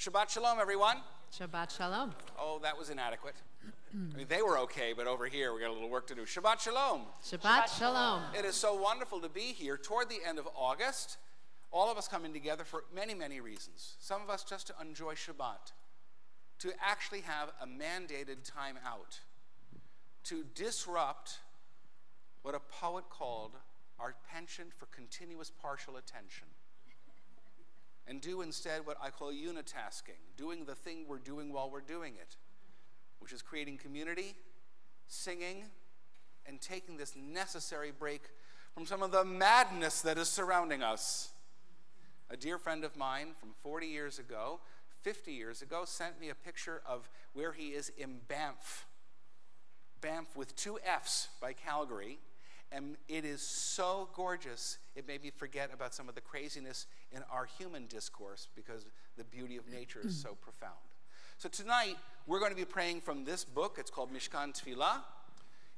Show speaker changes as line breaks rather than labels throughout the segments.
Shabbat Shalom, everyone.
Shabbat Shalom.
Oh, that was inadequate. I mean, they were okay, but over here we got a little work to do. Shabbat Shalom.
Shabbat Shalom.
It is so wonderful to be here toward the end of August. All of us coming together for many, many reasons. Some of us just to enjoy Shabbat, to actually have a mandated time out, to disrupt what a poet called our penchant for continuous partial attention, and do instead what I call unitasking, doing the thing we're doing while we're doing it, which is creating community, singing, and taking this necessary break from some of the madness that is surrounding us. A dear friend of mine from 40 years ago, 50 years ago, sent me a picture of where he is in Banff. Banff with 2 F's by Calgary. And it is so gorgeous, it made me forget about some of the craziness in our human discourse because the beauty of nature is so profound. So tonight, we're going to be praying from this book. It's called Mishkan Tefillah.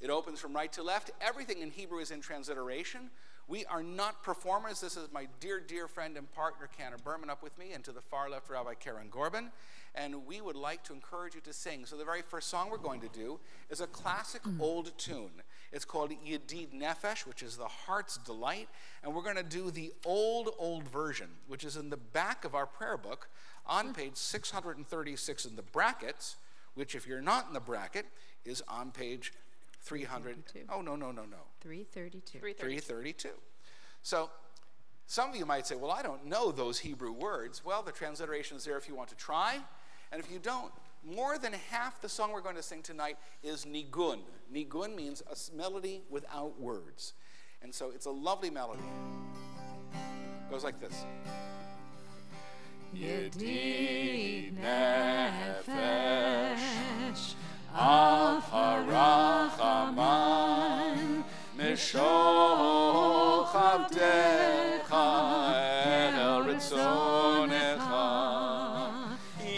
It opens from right to left. Everything in Hebrew is in transliteration. We are not performers. This is my dear, dear friend and partner, Canna Berman, up with me, and to the far left, Rabbi Karen Gorbin. And we would like to encourage you to sing. So the very first song we're going to do is a classic old tune. It's called Yedid Nefesh, which is the heart's delight. And we're going to do the old version, which is in the back of our prayer book on page 636 in the brackets, which if you're not in the bracket, is on page 300. Oh, no.
332.
332. So some of you might say, well, I don't know those Hebrew words. Well, the transliteration is there if you want to try. And if you don't, more than half the song we're going to sing tonight is nigun. Nigun means a melody without words. And so it's a lovely melody. It goes like this.
Yedid Nefesh Av HaRachaman Mishoch Avdecha El Ritzonecha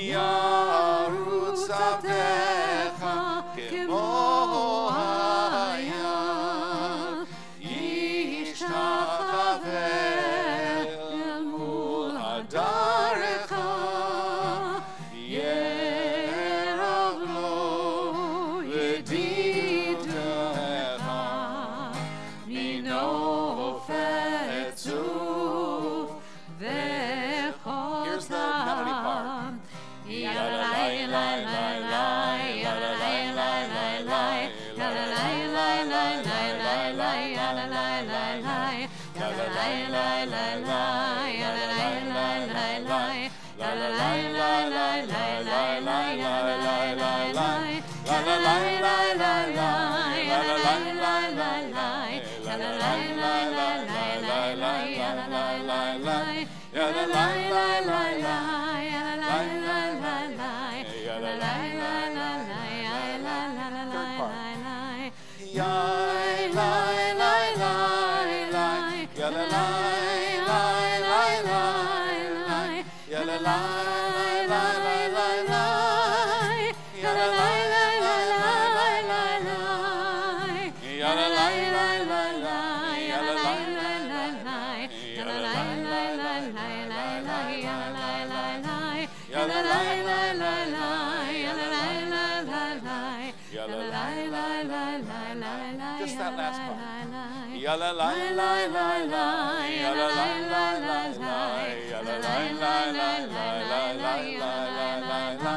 Yarutz Avdecha Kemo Hayam Yishtachaveh El Mul Hadarecha Yeravlo Yedidecha Mino Fetzuf Vechota.
Here's the melody part. Just that last part. Ya la la la la la, ya la la la la la, ya la la la la la la la la la,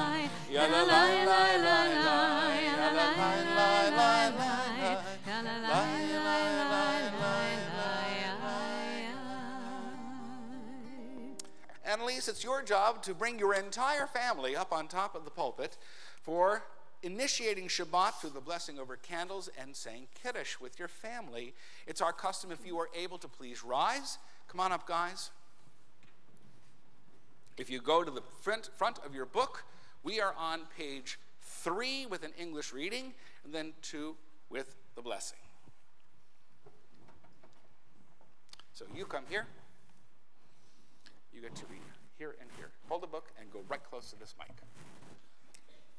ya la la la la la, ya la la la la la, ya la la la la. Annalise, it's your job to bring your entire family up on top of the pulpit for initiating Shabbat through the blessing over candles and saying Kiddush with your family. It's our custom, if you are able to please rise. Come on up, guys. If you go to the front of your book, we are on page 3 with an English reading, and then 2 with the blessing. So you come here. You get to read here and here. Hold the book and go right close to this mic.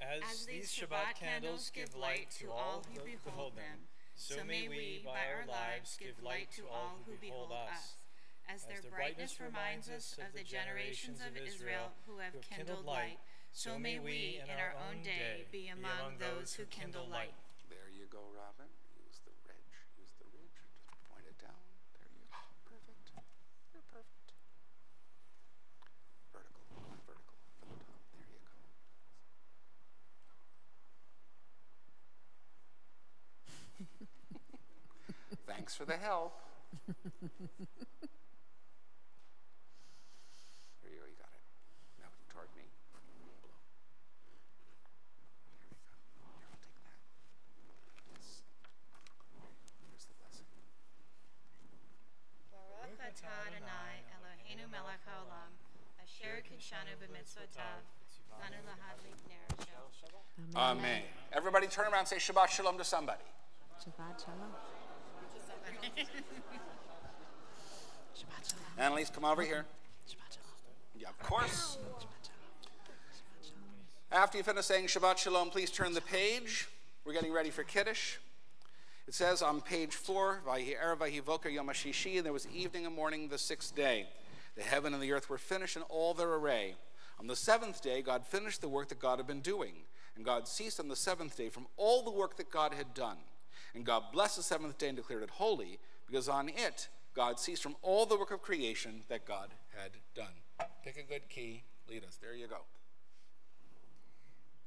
As these Shabbat candles give light to all who behold them, so may we, by our lives, give light to all who behold us.
As their brightness reminds us of the generations of Israel who have kindled light, so may we in our own day be among those who kindle light.
There you go, Robin. Use the ridge. Use the ridge. Just point it down. There you go. Perfect. You're perfect. Vertical. Vertical. From the top. There you go. Thanks for the help. There you go. You got it. Now toward me. Blow. Here we go. Here, I'll take that. Yes. Here's the blessing.
Baruch atah Adonai Eloheinu melech haolam, asher kidshanu b'mitzvotav, v'anu lahadlik ner shel.
Amen. Everybody turn around and say Shabbat Shalom to somebody.
Shabbat Shalom. Shabbat Shalom.
Annalise, come over here.
Shabbat Shalom.
Yeah, of course.
Shabbat Shalom.
After you finish saying Shabbat Shalom, please turn the page. We're getting ready for Kiddush. It says on page 4, Vayi Erev Vayi Voker Yom HaShishi, and there was evening and morning the 6th day. The heaven and the earth were finished in all their array. On the 7th day, God finished the work that God had been doing. And God ceased on the 7th day from all the work that God had done. And God blessed the 7th day and declared it holy, because on it God ceased from all the work of creation that God had done. Pick a good key. Lead us. There you go.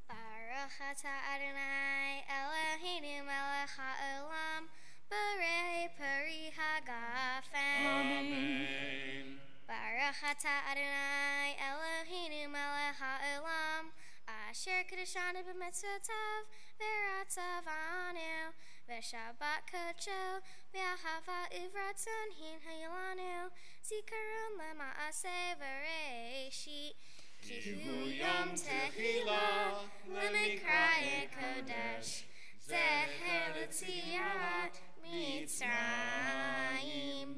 Baruch atah Adonai Eloheinu melech haolam, borei peri hagafen.
Amen.
Baruch atah Adonai Eloheinu melech haolam, asher kidshanu b'mitzvotav v'ratzavanu v'shabbat kodsho v'ahava uvratzon hin hayolanu zikaron lema'aseh v'reishit ki hu yom tehillah lemikra kodesh zeher l'tziat mitzrayim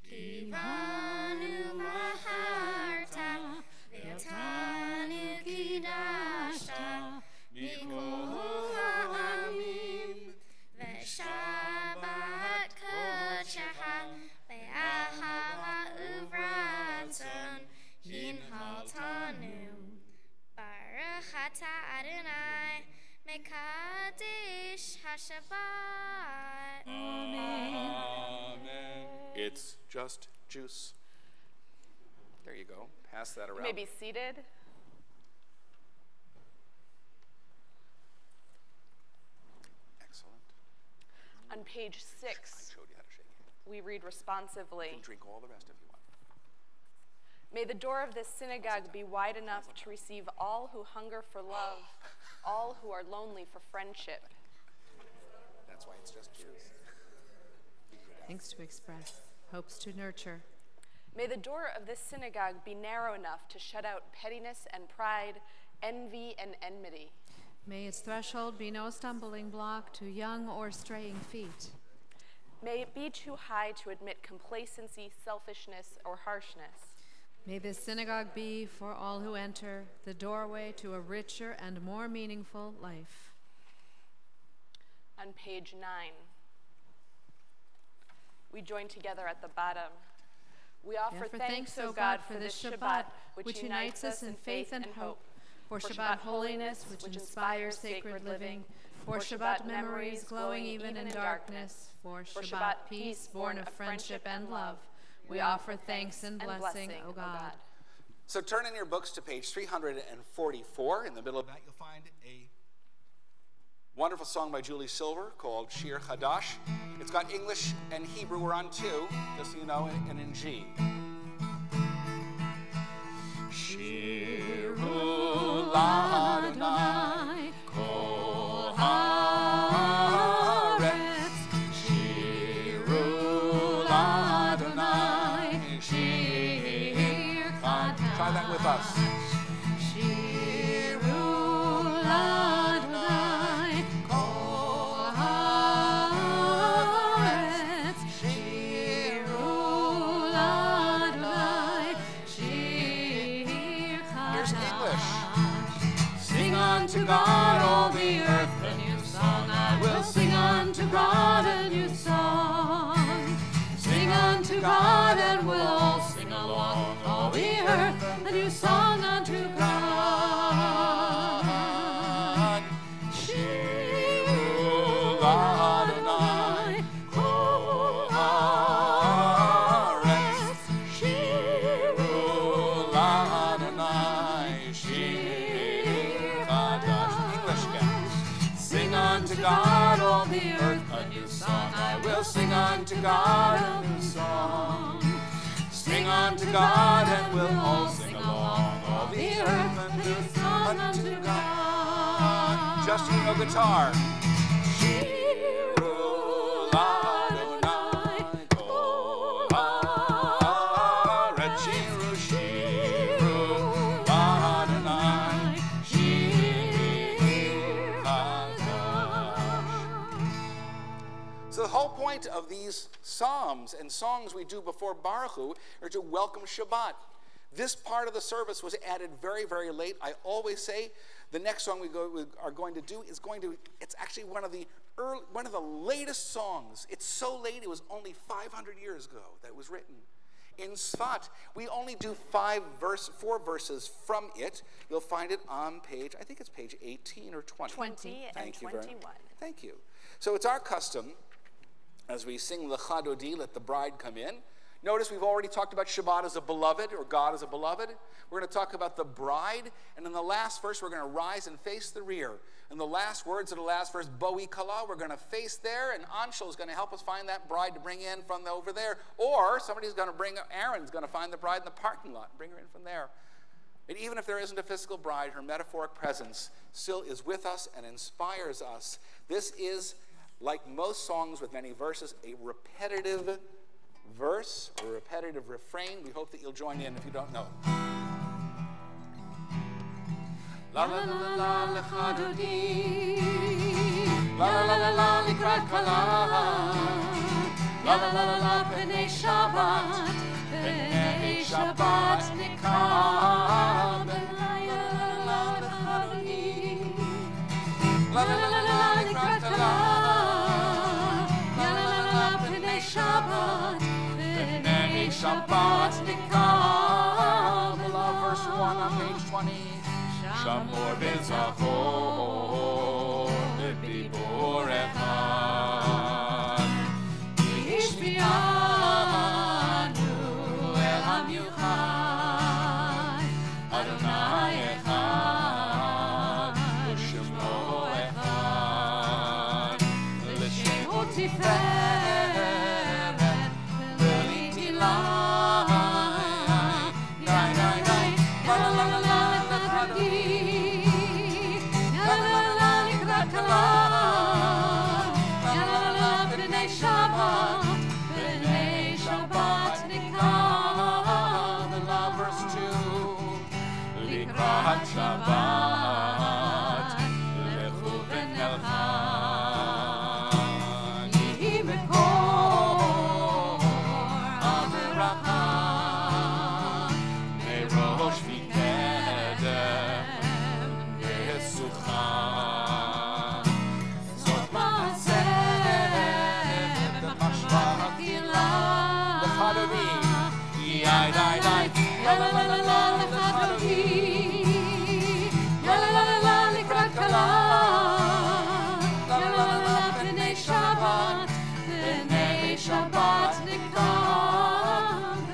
ki banu maharta v'yotanu kidashta mikol ha'amim v'shabbat kodsheha v'ahava uvratzon hin haltanu Baruch atah Adonai mekadesh hashabbat.
Amen. It's just juice. There you go. Pass that around.
You may be seated.
Excellent.
On page
I
6,
showed you how to shake it.
we read
You
responsively.
can drink all the rest if you want.
May the door of this synagogue be wide enough to receive all who hunger for love, all who are lonely for friendship.
That's why it's just juice.
Things to express, hopes to nurture.
May the door of this synagogue be narrow enough to shut out pettiness and pride, envy and enmity.
May its threshold be no stumbling block to young or straying feet.
May it be too high to admit complacency, selfishness, or harshness.
May this synagogue be, for all who enter, the doorway to a richer and more meaningful life.
On page 9, we join together at the bottom. We offer thanks, O God, for this Shabbat, which unites us in faith and hope, for Shabbat holiness, which inspires sacred living, for Shabbat memories glowing even in darkness,
for Shabbat peace born of friendship and love. We offer thanks and blessing, O God.
So turn in your books to page 344. In the middle of that, you'll find a wonderful song by Julie Silver called Shir Hadash. It's got English and Hebrew. We're on 2, just so you know, and in G. Shiru Ladonai Kol Haaretz. Shiru Ladonai Shir Hadash. Try that with us.
Shiru Ladonai Kol Haaretz. Shiru Ladonai Shir
Here's English.
Hadash. Sing unto God all the earth a new song. I will sing unto God a new song. Sing unto God and we'll all
Shir Chadash. English again. Sing unto God, all the earth, a new song. I will sing unto God a new song. Sing unto God, and we'll all sing along. All the earth, a new song unto God. Just you know guitar. Shiru Adonai kol haaretz. Shiru, shiru Adonai. Shir Chadash. So the whole point of these psalms and songs we do before Baruch Hu are to welcome Shabbat. This part of the service was added very, very late. I always say the next song we are going to do is it's actually one of the latest songs. It's so late, it was only 500 years ago that it was written. In Tzfat, we only do 4 verses from it. You'll find it on page, I think it's page 18 or 20.
20 and 21.
Thank you. So it's our custom, as we sing Lecha Dodi, let the bride come in. Notice we've already talked about Shabbat as a beloved, or God as a beloved. We're going to talk about the bride, and in the last verse, we're going to rise and face the rear. In the last words of the last verse, Boi Kala, we're going to face there, and Anshel is going to help us find that bride to bring in from over there. Or somebody's going to Aaron's going to find the bride in the parking lot and bring her in from there. And even if there isn't a physical bride, her metaphoric presence still is with us and inspires us. This is, like most songs with many verses, a repetitive verse, a repetitive refrain. We hope that you'll join in if you don't know. La la la la la lecha dodi, la la la la la likrat kala, la la la la la b'nei Shabbat, b'nei Shabbat nikah, la la la lecha dodi, la la la la la likrat kala, la la la la b'nei Shabbat. Shabbat nikah, verse 1 on page 20. Shamor b'zachor b'dibor echad, Yishbianu el hamiuchad, Adonai echad, U'shemo echad, L'shemo tiferet. Shabbat, lechu v'nelchan, yihi mekor averacha, merosh v'kedem v'sucha, zot ma'aseh v'mashva ha'kila, lecha dodi, yai dai dai, la la la la la, lecha dodi.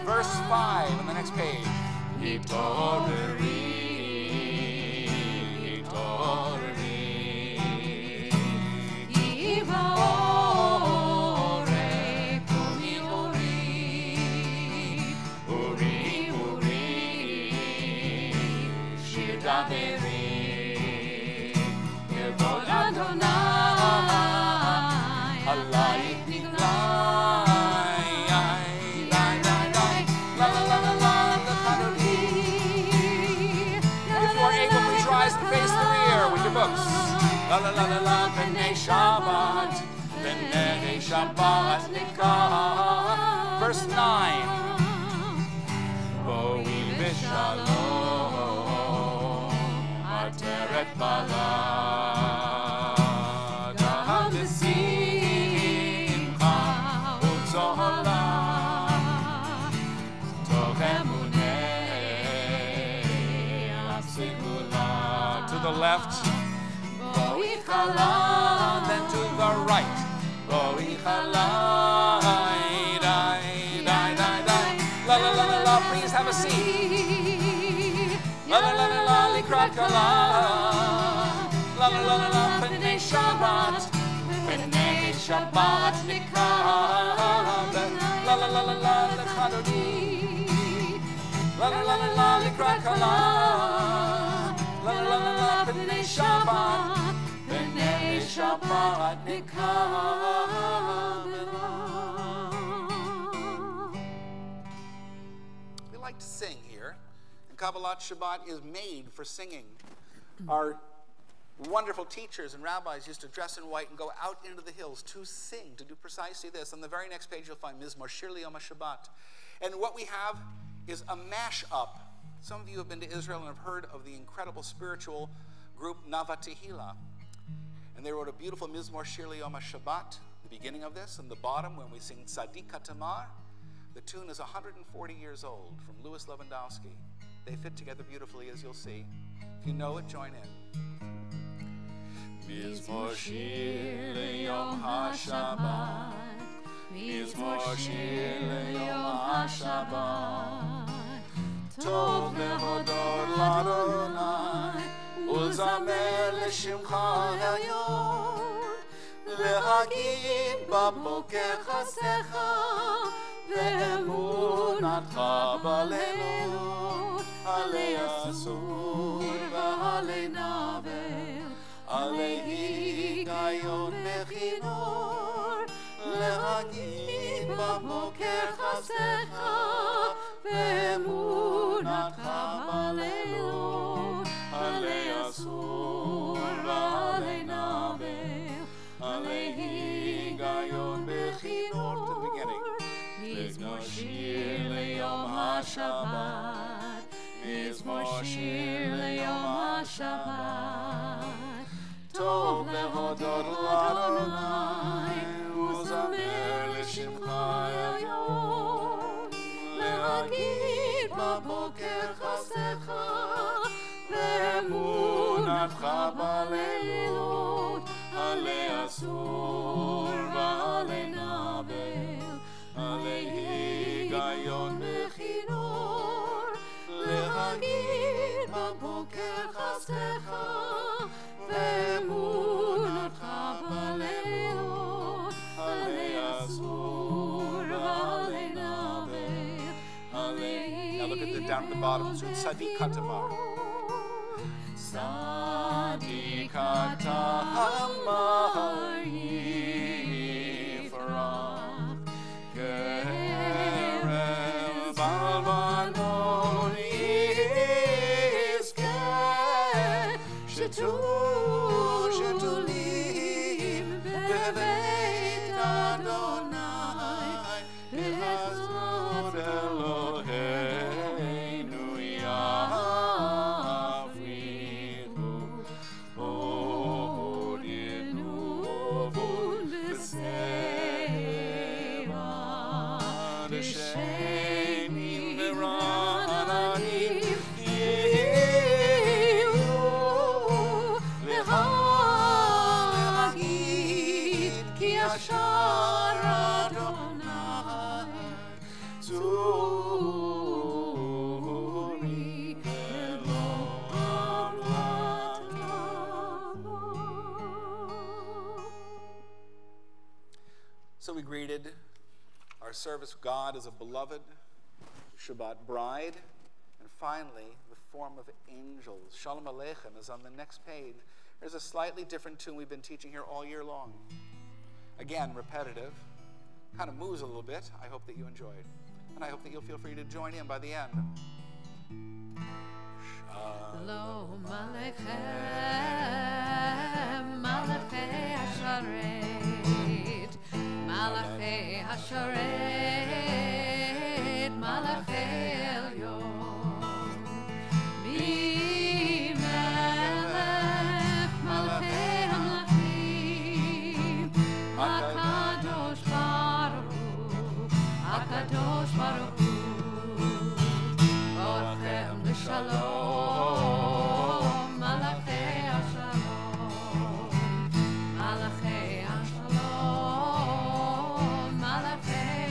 Verse 5 on the next page. Hitoreri, hitoreri, Yivaore kumi uri, uri, uri, shir daveri, Yevod Adonai, Alayich niglai, rise and face the rear with your books. La la la la la, b'nei Shabbat, b'nei Shabbat nikah. Verse 9. Boi v'shalom, ateret bala, gam v'simcha u'tzola, tov emunei amsigula. To the left, Boi chala, then to the right, Boi chala, la la la la la, please have a seat. La la la la la. לקראת כלה. La la la la la, בני שבת, בני שבת נקרב. La la la la la, לחדוני. La la la la la, לקראת כלה. La la la la la, בני שבת, בני שבת נקרב. We like to sing here, and Kabbalat Shabbat is made for singing. Our wonderful teachers and rabbis used to dress in white and go out into the hills to sing, to do precisely this. On the very next page you'll find Mizmor Shir L'Yom HaShabbat. And what we have is a mash-up. Some of you have been to Israel and have heard of the incredible spiritual group Nava Tehillah. And they wrote a beautiful Mizmor Shir L'Yom HaShabbat, the beginning of this, and the bottom when we sing Tzadik HaTamar. The tune is 140 years old, from Louis Lewandowski. They fit together beautifully, as you'll see. If you know it, join in. Mizmor Shir L'Yom HaShabbat, Mizmor Shir L'Yom HaShabbat, Tov lehodot l'Adonai, ולזמר לשמך היום, להגיד בבוקר חסדך, ואמונתך בלילות, עלי אסור ועלי נבל, עלי היגיון בכינור, להגיד בבוקר חסדך, ואמונתך בלילות, עלי אסור ועלי נבל, עלי היגיון בכינור. מזמור שיר ליום השבת, מזמור שיר ליום השבת, טוב להודות לאדוני וזמר לשמך היום, להגיד בבוקר חסדך ואמונתך בלילות, עלי אסור ועלי נבל, עלי היגיון בכינור, להגיד בבוקר חסדך ואמונתך בלילות, עלי אסור ועלי נבל, עלי... Now look at the down at the bottom, so it's Tzadik HaTamar. Tzadik HaTamar Yifrach Kerem Balvanon Yizkeh Shetulim Bebeit Adonai B'chesed Eloheinu Yafrichu Od Yenuvun B'Seva D'Shenim V'Ra'ananim Yehiyu L'Hagid Ki Yashar Adonai Tzuri Eloham L'Tavo. So we greeted our service, God as a beloved Shabbat bride, and finally the form of angels. Shalom Aleichem is on the next page. There's a slightly different tune we've been teaching here all year long. Again, repetitive, kind of moves a little bit. I hope that you enjoy it, and I hope that you'll feel free to join in by the end.
Shalom Aleichem, Malachei Hasharet, Malachei Hasharet, Malachei Elyon, Bimelech, Malachei Hamlachim, Akadosh Baruch Hu, Orchem L'Shalom, Malachei Hashalom, Malachei Hashalom, Malachei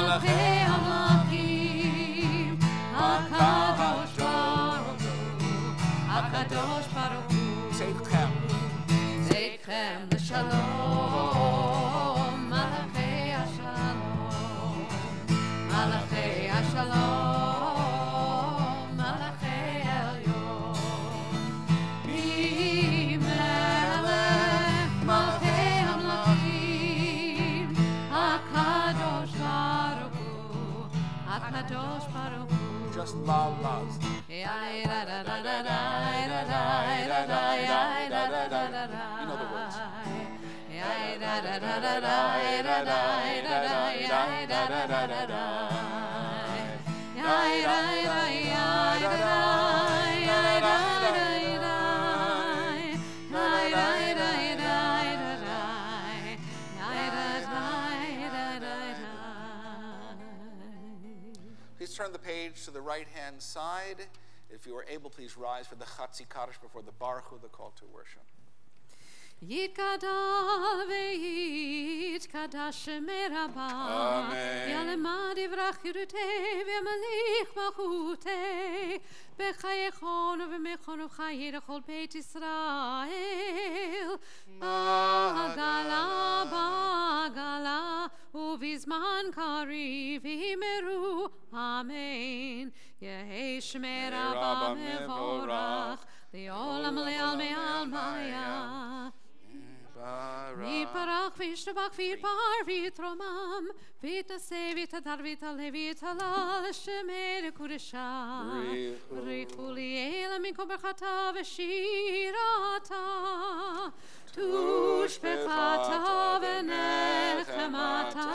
Malachei Hamlakim, HaKadosh Baruch Hu, HaKadosh Baruch Hu.
Tzedchem.
Tzedchem l'shalom, Malachei HaShalom, Malachei HaShalom, Malachei Elyon. Bimelech Malachei Hamlakim, HaKadosh Baruch Hu, HaKadosh Baruch Hu.
Just la-las. You know the words. Please turn the page to the right-hand side. If you are able, please rise for the Chatzi Kaddish before the Baruch Hu, the call to worship.
Yitgadal ve'yitkadash merabah.
Amen.
Yalemad yivrach yirutei ve'yamelich malchutei. B'chayechon u'v'mechon u'chayir echol Beit Yisrael. Ba'gala, ba'gala, u'vizman kariv himeru. Amen. Yehei shmei Rabba mevorach. Le'olam le'al me'al maya. Yitbarach v'yishtabach v'yitbar v'yitromam v'yitnaseh v'yitadar v'yitaleh v'yitalal shemei l'kudesha b'richu li'ela minkom berchata v'shirata tushbechata v'nechemata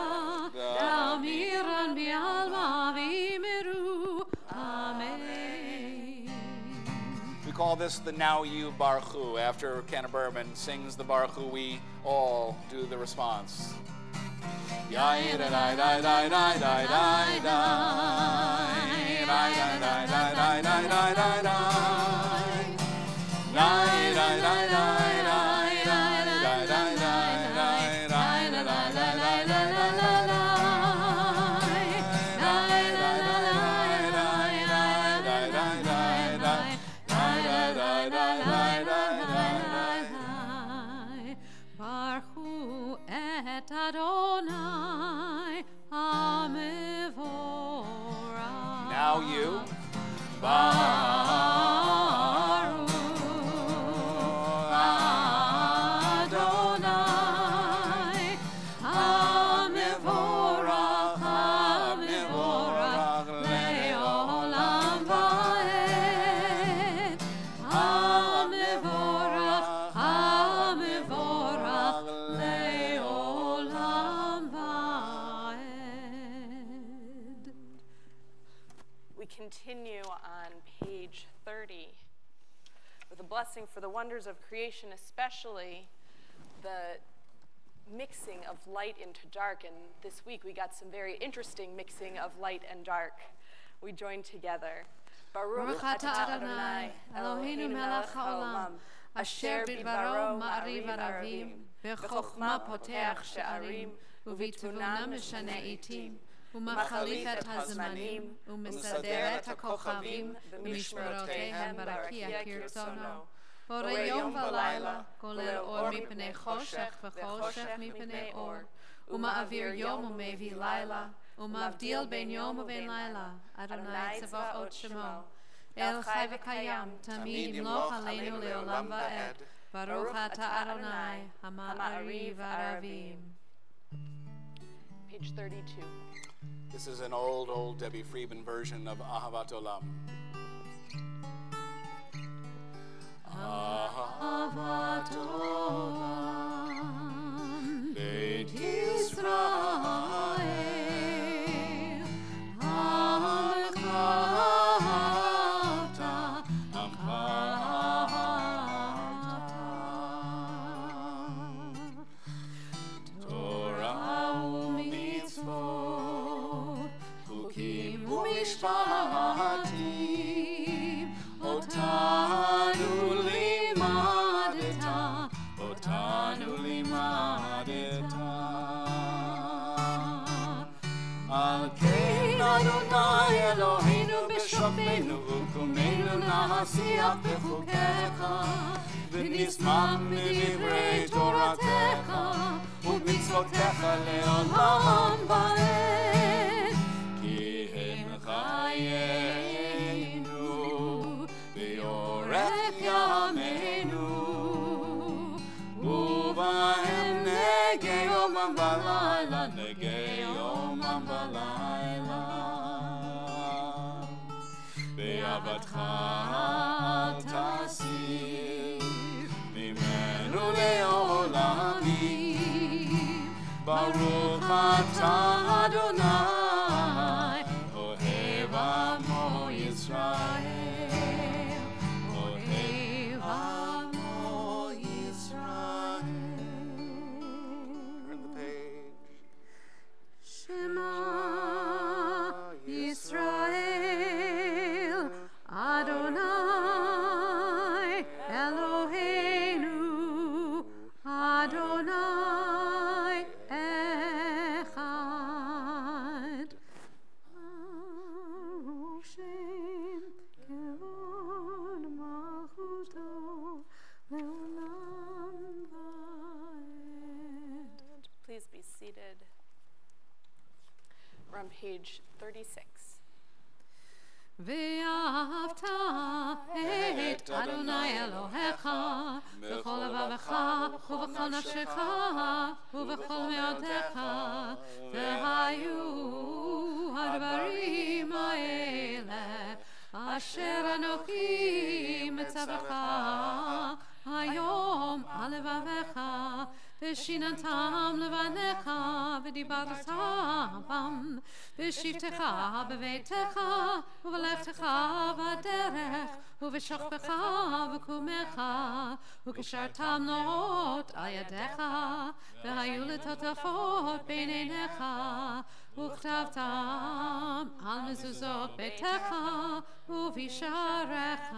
da'amiran b'alma v'yimeru. Amen.
We call this the Now You Baruch Hu. After Kenna Berman sings the Baruch Hu, we all do the response.
Adonai Hamevorah.
Now you.
Baruch Adonai Hamevorach, Hamevorach le'olam va'ed. Hamevorach, Hamevorach le'olam va'ed.
We continue on page 30 with a blessing for the wonders of creation, especially the mixing of light into dark. And this week we got some very interesting mixing of light and dark. We join together.
Baruch atah Adonai, Eloheinu melech haolam, asher bidbaro ma'ariv aravim, b'chokhma poteach she'arim, u'bitvuna meshane itim, u'machalif et hazmanim, u'mesader et hakochavim, b'mishmerotehem barakia kirtzono. Borei yom v'layla, kolel or mipnei choshech v'choshech mipnei or, u'ma'avir yom u'mevi layla, ומבדיל בין יום ובין לילה, אדוני צבאות שמו. אל חי וקיים, תמיד ימלוך עלינו לעולם ועד. ברוך אתה אדוני, המעריב ערבים.
Page 32.
This is an old Debbie Friedman version of Ahavat Olam.
Ahavat Olam, Beit Yisrael. Torah u'mitzvot, chukim u'mishpatim,
נשיח בחוקיך, ונשמח מדברי תורתך, ובמצוותיך לעולם ועד. כי הם חיינו, ויורך ימינו, ובהם נגי יומם ולילה, נגי יומם ולילה. בעבדך תסיר ממנו לעולמים. ברוך אתה אדוני, אוהב עמו ישראל, אוהב עמו ישראל.
Turn the page.
Shema Yisrael, Adonai Eloheinu, Adonai Echad. Baruch Shem Kevod Malchuto Leolam Vaed.
Please be seated. We're on page 36.
ואהבת את אדוני אלוהיך בכל לבבך ובכל נפשך ובכל מאודך, והיו הדברים האלה אשר אנוכי מצווך היום על לבבך, ושיננתם לבניך ודיברת בם בשבתך בביתך ובלכתך בדרך ובשוכבך ובקומך, וקשרתם נאות על ידיך, והיו לטוטפות בין עיניך, וכתבתם על מזוזות ביתך ובשעריך,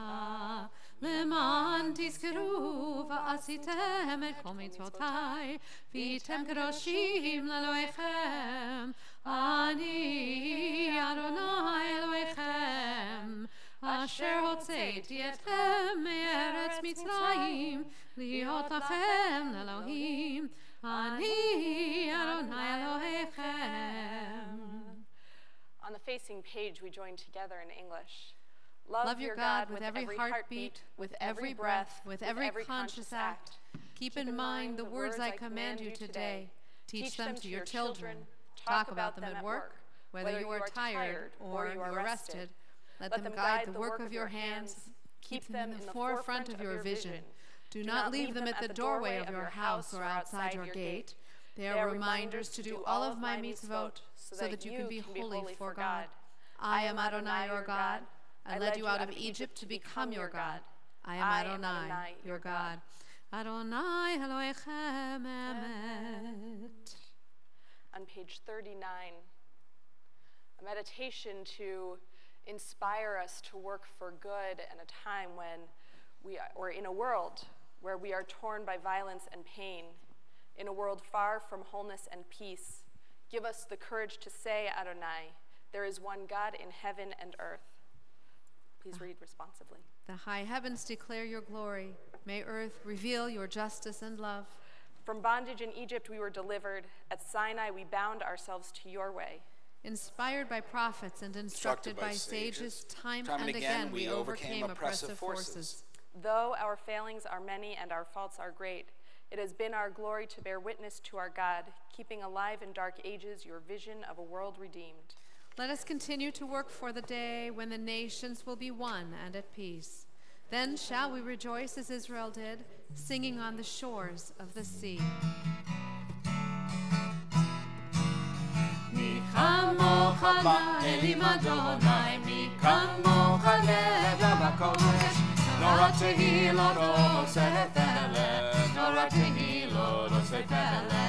למען תזכרו ועשיתם את כל מצוותיי, והייתם קדושים לאלוהיכם. אני אדוני אלוהיכם, אשר הוצאתי אתכם מארץ מצרים, להיות לכם לאלוהים. אני אדוני אלוהיכם.
On the facing page, we join together in English.
Love your God with every heartbeat, with every breath, with every conscious act. Keep in mind the words I command you today. Teach them to your children. Talk about them at work, whether you are tired or you are rested. Let them guide the work of your hands. Keep them in the forefront of your vision. Do not leave them at the doorway of your house or outside your gate. They are reminders to do all of my mitzvot, so that you can be holy for God. I am Adonai your God. I led you out of Egypt to become your God. I am Adonai, your God. Adonai Elohechem Emet.
On page 39, a meditation to inspire us to work for good in a time when we're in a world where we are torn by violence and pain, in a world far from wholeness and peace. Give us the courage to say, Adonai, there is one God in heaven and earth. Please read responsibly.
The high heavens declare your glory. May earth reveal your justice and love.
From bondage in Egypt we were delivered. At Sinai we bound ourselves to your way.
Inspired by prophets and instructed by sages, time and again we overcame oppressive forces.
Though our failings are many and our faults are great, it has been our glory to bear witness to our God, keeping alive in dark ages your vision of a world redeemed.
Let us continue to work for the day when the nations will be one and at peace. Then shall we rejoice as Israel did, singing on the shores of the sea.
מי כמוך באלים אדוני, מי כמוך לבב הקודש, נורא תהילות עושה פלא, נורא תהילות עושה פלא.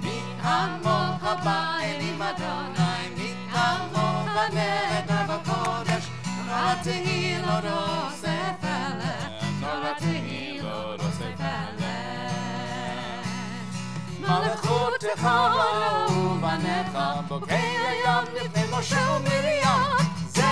מי כמוך באלים אדוני, מי כמוך לבב הקודש, נורא תהילות עושה פלא, נורא תהילות עושה פלא. מלכותך באו בניך, בוקר היום לפני משה ומרים, זה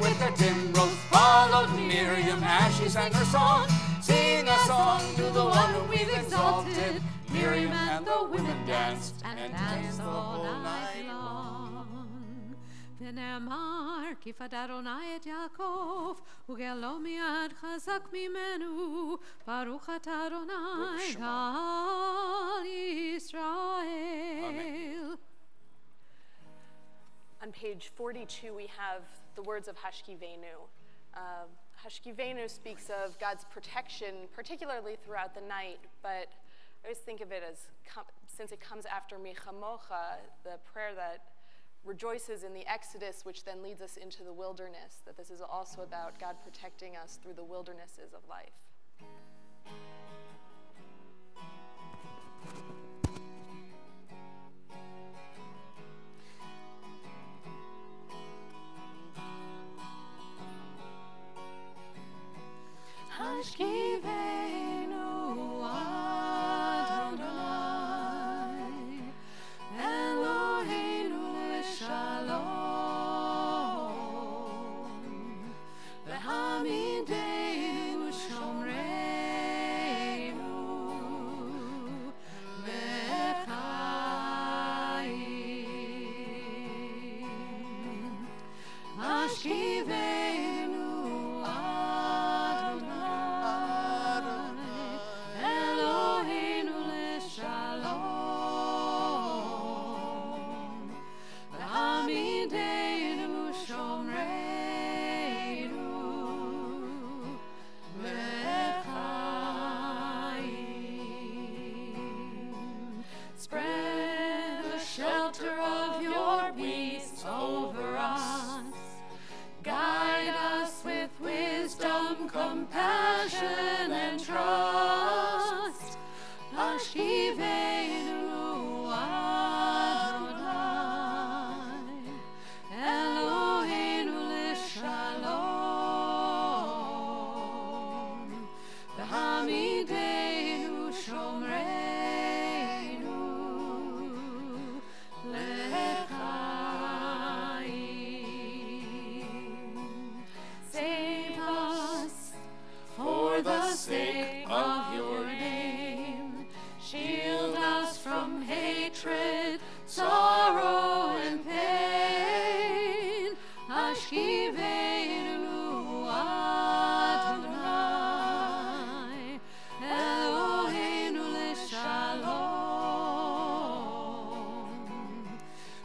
With their timbrels followed Miriam as she sang her song. Sing a song to the one whom we've exalted. Miriam and the women danced and danced the whole night long.
ונאמר כי פד אדוני את יעקב וגאלו מיד חזק ממנו ברוך אתה אדוני גאל ישראל.
On page 42, we have the words of Hashkivenu. Hashkivenu speaks of God's protection, particularly throughout the night, but I always think of it as, since it comes after Michamocha, the prayer that rejoices in the Exodus, which then leads us into the wilderness, that this is also about God protecting us through the wildernesses of life.
Hashkivenu Adonai Eloheinu l'shalom v'hamideinu shomreinu v'chaim. Hashkivenu Spread the shelter of your peace over us. Guide us with wisdom, compassion, and trust. Hashkivenu Adonai Eloheinu l'shalom v'hamideinu shomreinu l'chaim. Save us for the sake of your name. Shield us from hatred, sorrow, and pain. Hashkivenu Adonai Eloheinu l'shalom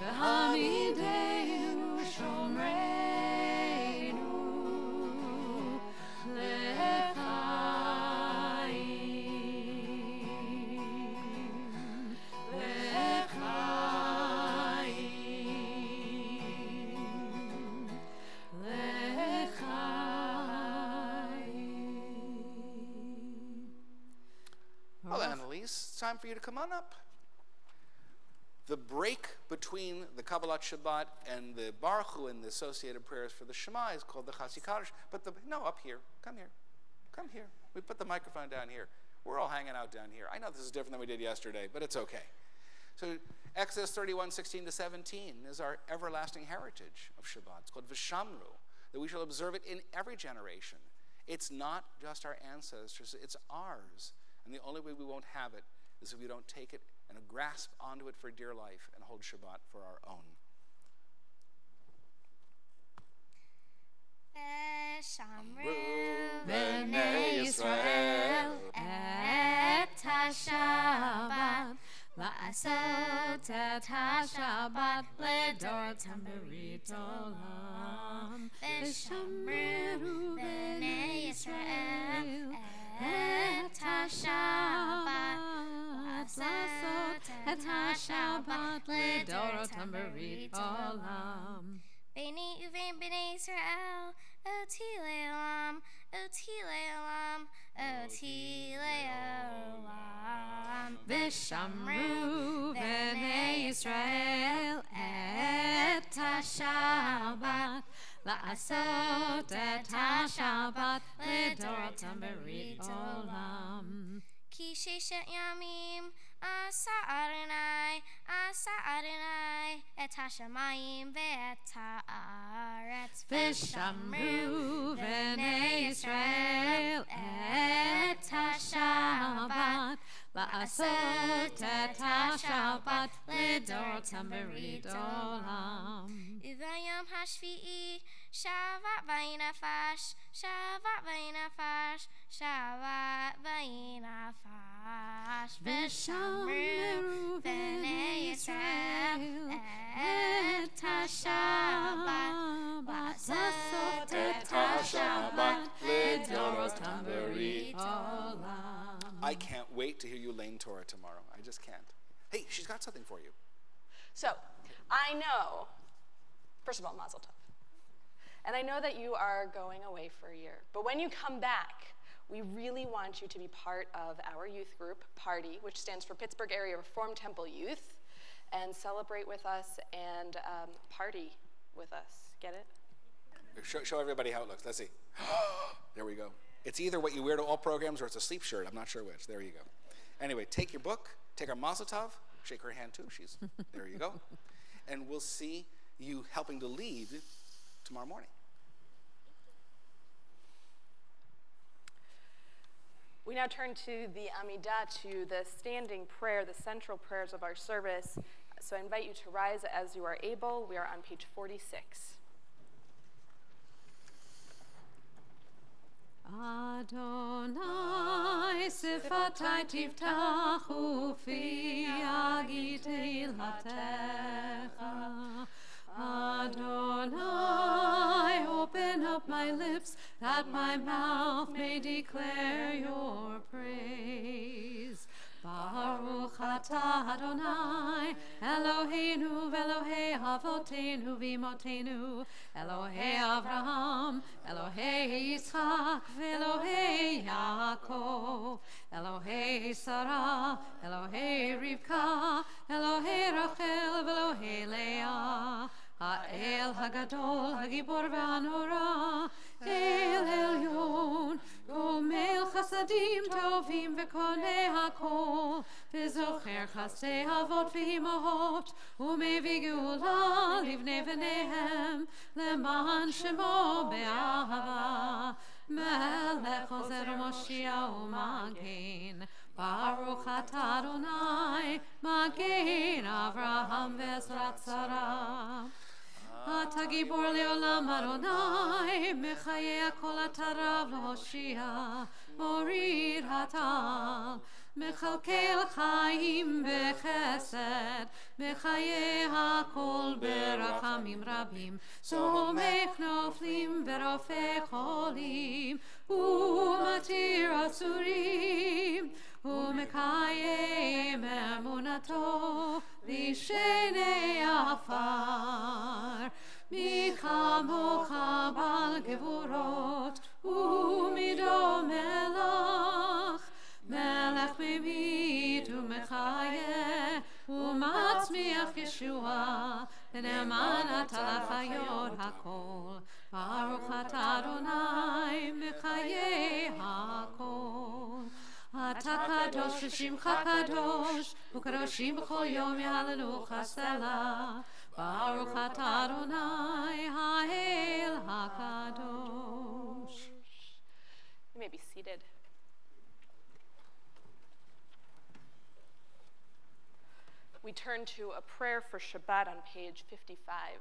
v'hamideinu shomreinu
Well, Annalise, it's time for you to come on up. The break between the Kabbalat Shabbat and the Baruch Hu and the associated prayers for the Shema is called the Chasi Kaddish. But up here. Come here. Come here. We put the microphone down here. We're all hanging out down here. I know this is different than we did yesterday, but it's okay. So Exodus 31:16-17 is our everlasting heritage of Shabbat. It's called V'shamru, that we shall observe it in every generation. It's not just our ancestors, it's ours. And the only way we won't have it is if we don't take it and grasp onto it for dear life and hold Shabbat for our own.
Shamru b'nei Yisrael et ha-Shabbat la'asot et ha-Shabbat ledoratam berit olam. V'shamru b'nei Yisrael et ha-Shabbat la'asot et ha-Shabbat ledoratam berit olam. B'nei uvein b'nei Yisrael oti le'olam Oti le'olam, Oti le'olam. V'shamru b'nei Yisrael et HaShabbat, la'asot et HaShabbat le'dorotam berit olam. Ki sheshet yamim asa Adonai et hashamayim ve'et ha'aretz. V'shamru b'nei Yisrael et HaShabbat, la'asot et HaShabbat le'dorotam berit olam. Uvayom hashvi'i Shabbat vayinafash, Shabbat vayinafash, Shabbat vayinafash. V'shamru b'nei Yisrael et HaShabbat, la'asot et HaShabbat le'dorotam berit olam.
I can't wait to hear you learn Torah tomorrow. I just can't. Hey, she's got something for you.
So, I know, first of all, Mazel Tov. And I know that you are going away for a year. But when you come back, we really want you to be part of our youth group, PARTY, which stands for Pittsburgh Area Reformed Temple Youth, and celebrate with us and party with us. Get it?
Show everybody how it looks. Let's see. There we go. It's either what you wear to all programs or it's a sleep shirt. I'm not sure which. There you go. Anyway, take your book, take our Mazel Tov, shake her hand too. She's there you go. And we'll see you helping to lead tomorrow morning.
We now turn to the Amidah, to the standing prayer, the central prayers of our service. So I invite you to rise as you are able. We are on page 46.
Adonai sifatai tiftachu fi agiti latecha. Adonai, open up my lips, that my mouth may declare your praise. Baruch atah Adonai, Eloheinu v'Elohei avotenu v'imotenu, Elohei Avraham, Elohei Yitzchak v'Elohei Yaakov, Elohei Sarah, Elohei Rivka, Elohei Rachel v'Elohei Leah, Ha'el Hagadol, Hagibor v'Hanora, El Elyon, Gomel Chasadim Tovim v'Konei Hakol, V'zocher Chasdei Avot v'Imahot, U'mevi Geula livnei v'neihem, Leman Shemo be'ahava, Melech Ozer Moshiach u'Magen, Baruch atah Adonai, Magen Avraham v'Ezrat Sarah. אתה גיבור לעולם אדוני, מחיי הכל אתה רב להושיע, מוריד הטל, מכלכל חיים בחסד, מחיי הכל ברחמים רבים, סומך נופלים ורופא חולים, ומתיר אסורים, ומקיים אמונתו לשני עפר. מי כמוך בעל גבורות ומידו מלך, מלך ממית ומחיה ומצמיח ישועה, ונאמן אתה לחיות הכל. ברוך אתה אדוני מחיי הכל. אתה קדוש ושמך קדוש, וקדושים בכל יום יהללוך סלה. ברוך אתה אדוני האל הקדוש.
You may be seated. We turn to a prayer for Shabbat on page 55.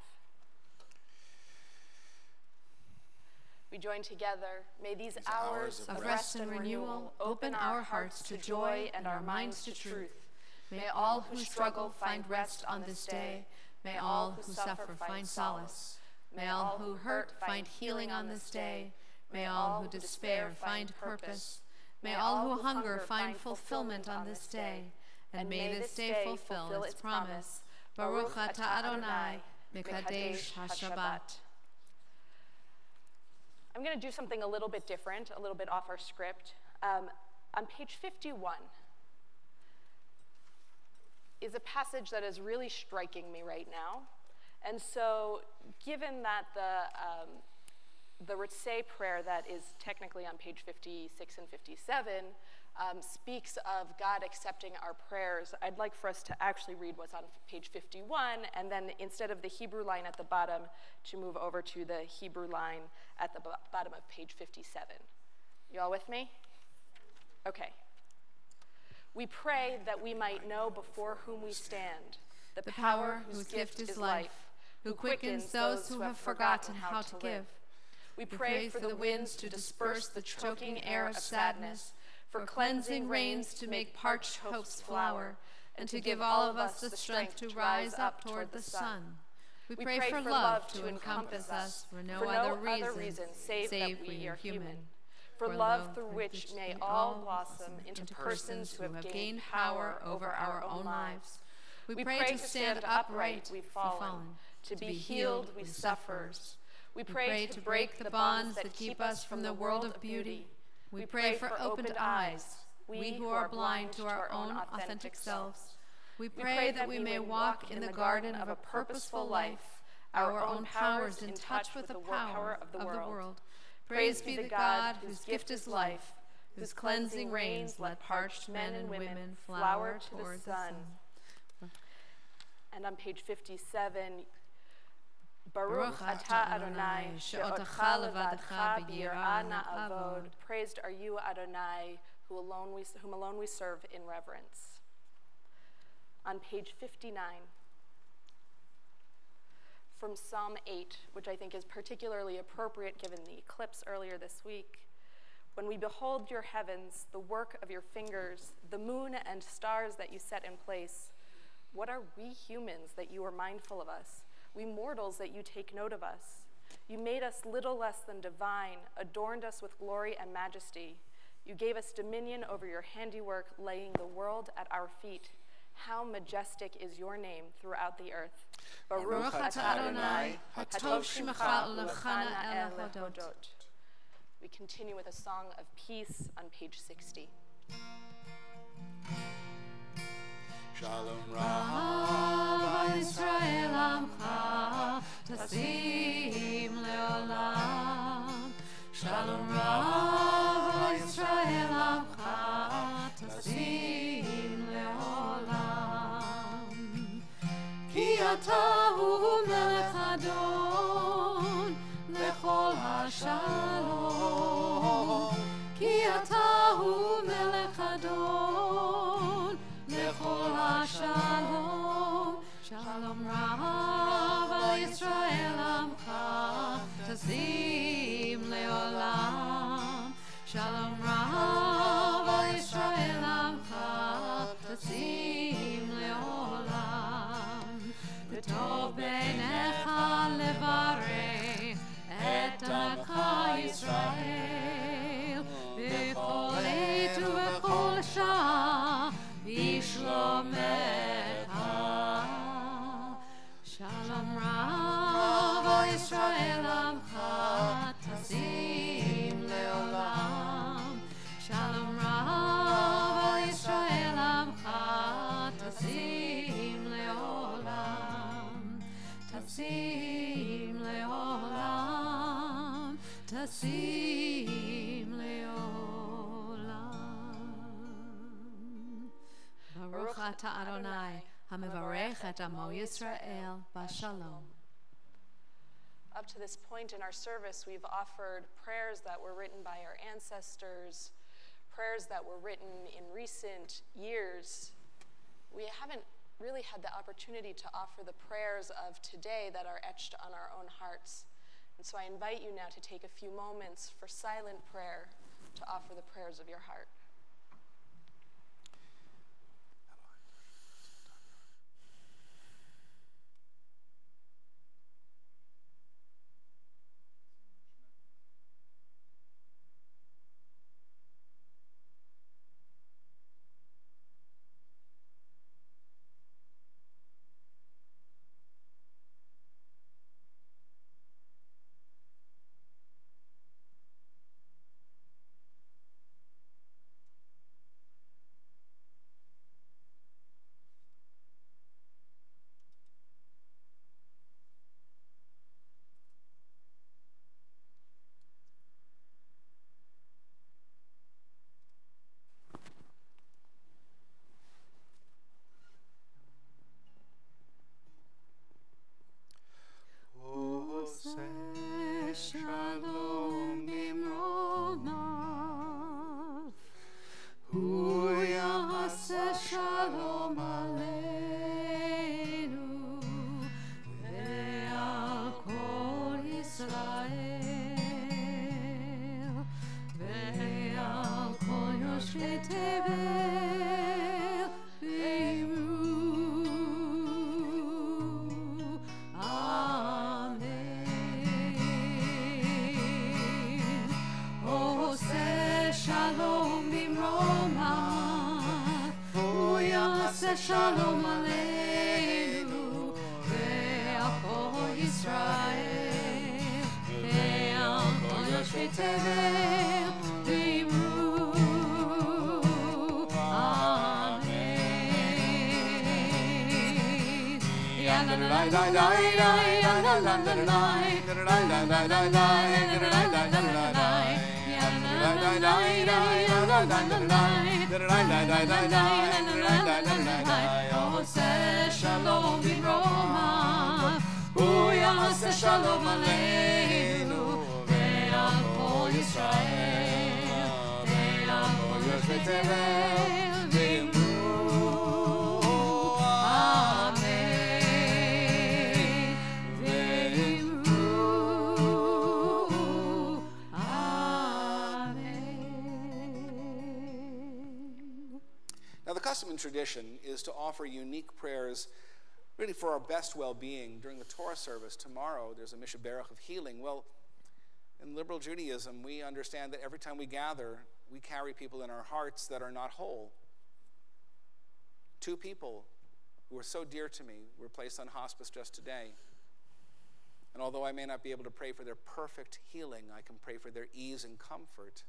We join together. May these hours of rest and renewal open our hearts to joy and our minds to truth. May all who struggle find rest on this day. May all who suffer find solace. May all who hurt find healing on this day. May all who despair find purpose. May all who hunger find fulfillment on this day. And may this day fulfill its promise. Baruch atah Adonai, Mekadesh HaShabbat. I'm going to do something a little bit different, a little bit off our script. On page 51 is a passage that is really striking me right now. And so given that the Ritzeh prayer that is technically on page 56 and 57 speaks of God accepting our prayers, I'd like for us to actually read what's on page 51, and then instead of the Hebrew line at the bottom, to move over to the Hebrew line at the bottom of page 57. You all with me? Okay. We pray that we might know before whom we stand, the power whose gift is life, who quickens those who have forgotten how to live. We pray for the winds to disperse the choking air of sadness, for cleansing rains to make parched hopes flower, and to give all of us the strength to rise up toward the sun. We pray for love to encompass us, for no other reason save that we are human. For love through which may all blossom into persons who have gained power over our own lives. We pray to stand upright, we've fallen. To be healed, we suffers. We pray to break the bonds that keep us from the world of beauty. We pray for opened eyes, we who are blind to our own authentic selves. We pray that we may walk in the garden of a purposeful life, our own powers in touch with the power of the world. Praise be the God whose gift is life, whose cleansing rains let parched men and women flower toward the sun. And on page 57, Baruch atah Adonai, she'otcha levadcha b'yirah na'avod. Praised are you, Adonai, whom alone we serve in reverence. On page 59, from Psalm 8, which I think is particularly appropriate given the eclipse earlier this week. When we behold your heavens, the work of your fingers, the moon and stars that you set in place, what are we humans that you are mindful of us? We mortals that you take note of us. You made us little less than divine, adorned us with glory and majesty. You gave us dominion over your handiwork, laying the world at our feet. How majestic is your name throughout the earth. Baruch atah Adonai, hatov shimcha l'chana el hodot. We continue with a song of peace on page 60.
Shalom Rav Yisrael Amcha Tasim Leolam. Shalom Rav Yisrael Amcha Tasim Leolam. Ki ata hu melech adon lechol hashalom. Ki ata hu melech adon lechol hashalom. Shalom Rav Yisrael Amcha Tasim Leolam. Shalom Rav Yisrael Amcha Tasim Leolam. B'tov beinecha levarech et amcha Yisrael b'chol עת ובכל שעה בשלומך. Shalom Rav Yisrael Amcha Tasim Leolam. Shalom Rav Yisrael Amcha Tasim Leolam. Tasim Leolam. Tasim Leolam. Baruch atah Adonai, hamevarech et amo Yisrael b'shalom. Up to this point in our service, we've offered prayers that were written by our ancestors, prayers that were written in recent years. We haven't really had the opportunity to offer the prayers of today that are etched on our own hearts. And so I invite you now to take a few moments for silent prayer to offer the prayers of your heart.
v'tevel v'imru. Amen. Oseh shalom b'roma, hu yaseh shalom aleinu, ve'al kol Yisrael, ve'al kol yoshvei tevel v'imru. Amen. V'imru. Amen.
Now, the custom and tradition is to offer unique prayers really for our best well-being. During the Torah service tomorrow, there's a Mishaberach of healing. Well, in liberal Judaism, we understand that every time we gather, we carry people in our hearts that are not whole. 2 people who are so dear to me were placed on hospice just today. And although I may not be able to pray for their perfect healing, I can pray for their ease and comfort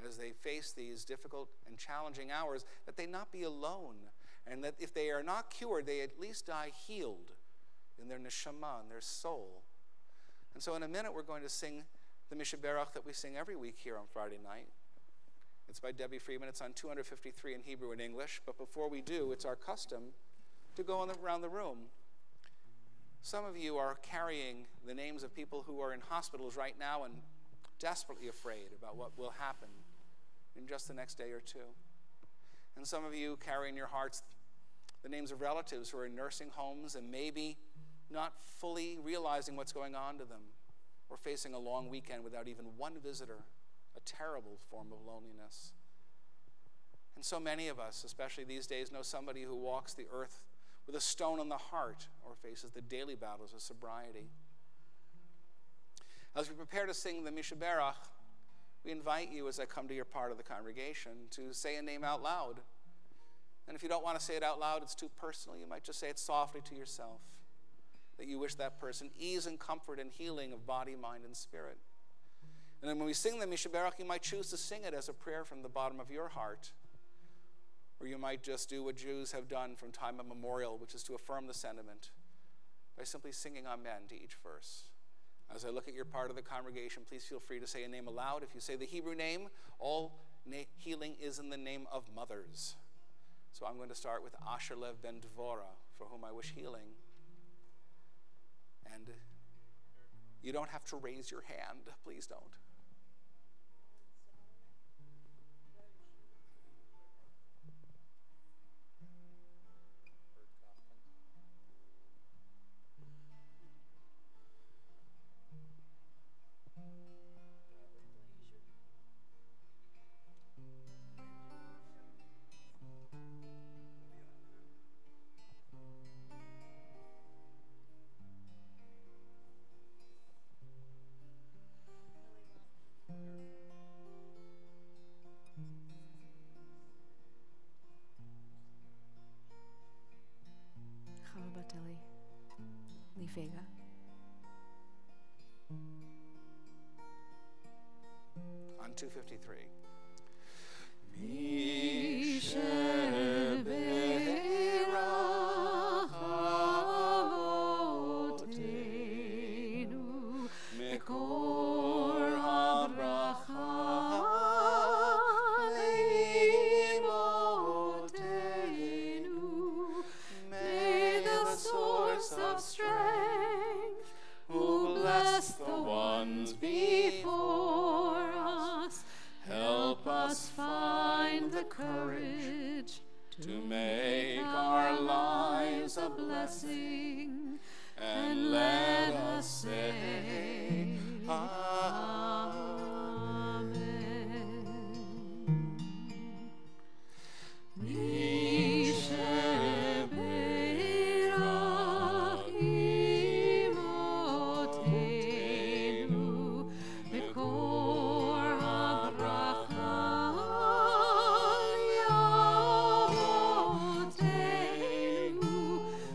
as they face these difficult and challenging hours, that they not be alone, and that if they are not cured, they at least die healed in their neshama, in their soul. And so in a minute, we're going to sing the Mishaberach that we sing every week here on Friday night. It's by Debbie Friedman. It's on 253 in Hebrew and English. But before we do, it's our custom to go around the room. Some of you are carrying the names of people who are in hospitals right now and desperately afraid about what will happen in just the next day or two. And some of you carry in your hearts the names of relatives who are in nursing homes and maybe not fully realizing what's going on to them, or facing a long weekend without even one visitor, a terrible form of loneliness. And so many of us, especially these days, know somebody who walks the earth with a stone in the heart or faces the daily battles of sobriety. As we prepare to sing the Mishaberach, we invite you, as I come to your part of the congregation, to say a name out loud. And if you don't want to say it out loud, it's too personal, you might just say it softly to yourself, that you wish that person ease and comfort and healing of body, mind, and spirit. And then when we sing the Mishaberach, you might choose to sing it as a prayer from the bottom of your heart. Or you might just do what Jews have done from time immemorial, which is to affirm the sentiment by simply singing Amen to each verse. As I look at your part of the congregation, please feel free to say a name aloud. If you say the Hebrew name, all healing is in the name of mothers. So I'm going to start with Asherlev ben Dvorah, for whom I wish healing. And you don't have to raise your hand. Please don't.
Vega.
On 253.
Courage to make our lives a blessing, and let us say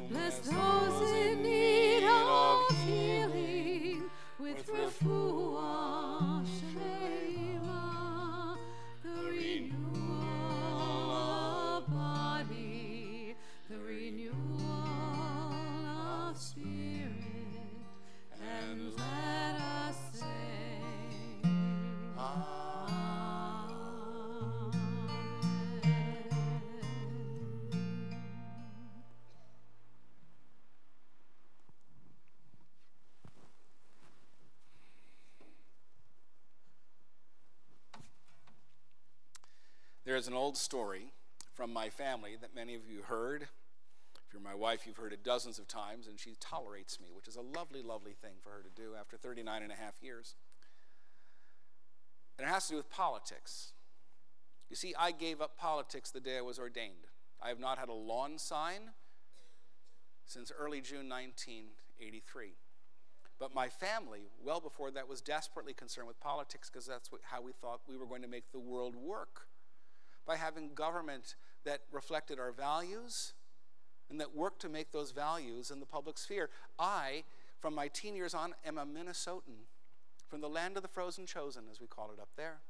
Bless those in
There's an old story from my family that many of you heard. If you're my wife, you've heard it dozens of times, and she tolerates me, which is a lovely, lovely thing for her to do after 39 and a half years. And it has to do with politics. You see, I gave up politics the day I was ordained. I have not had a lawn sign since early June 1983. But my family, well before that, was desperately concerned with politics because that's how we thought we were going to make the world work. By having government that reflected our values and that worked to make those values in the public sphere. I, from my teen years on, am a Minnesotan, from the land of the frozen chosen, as we call it up there.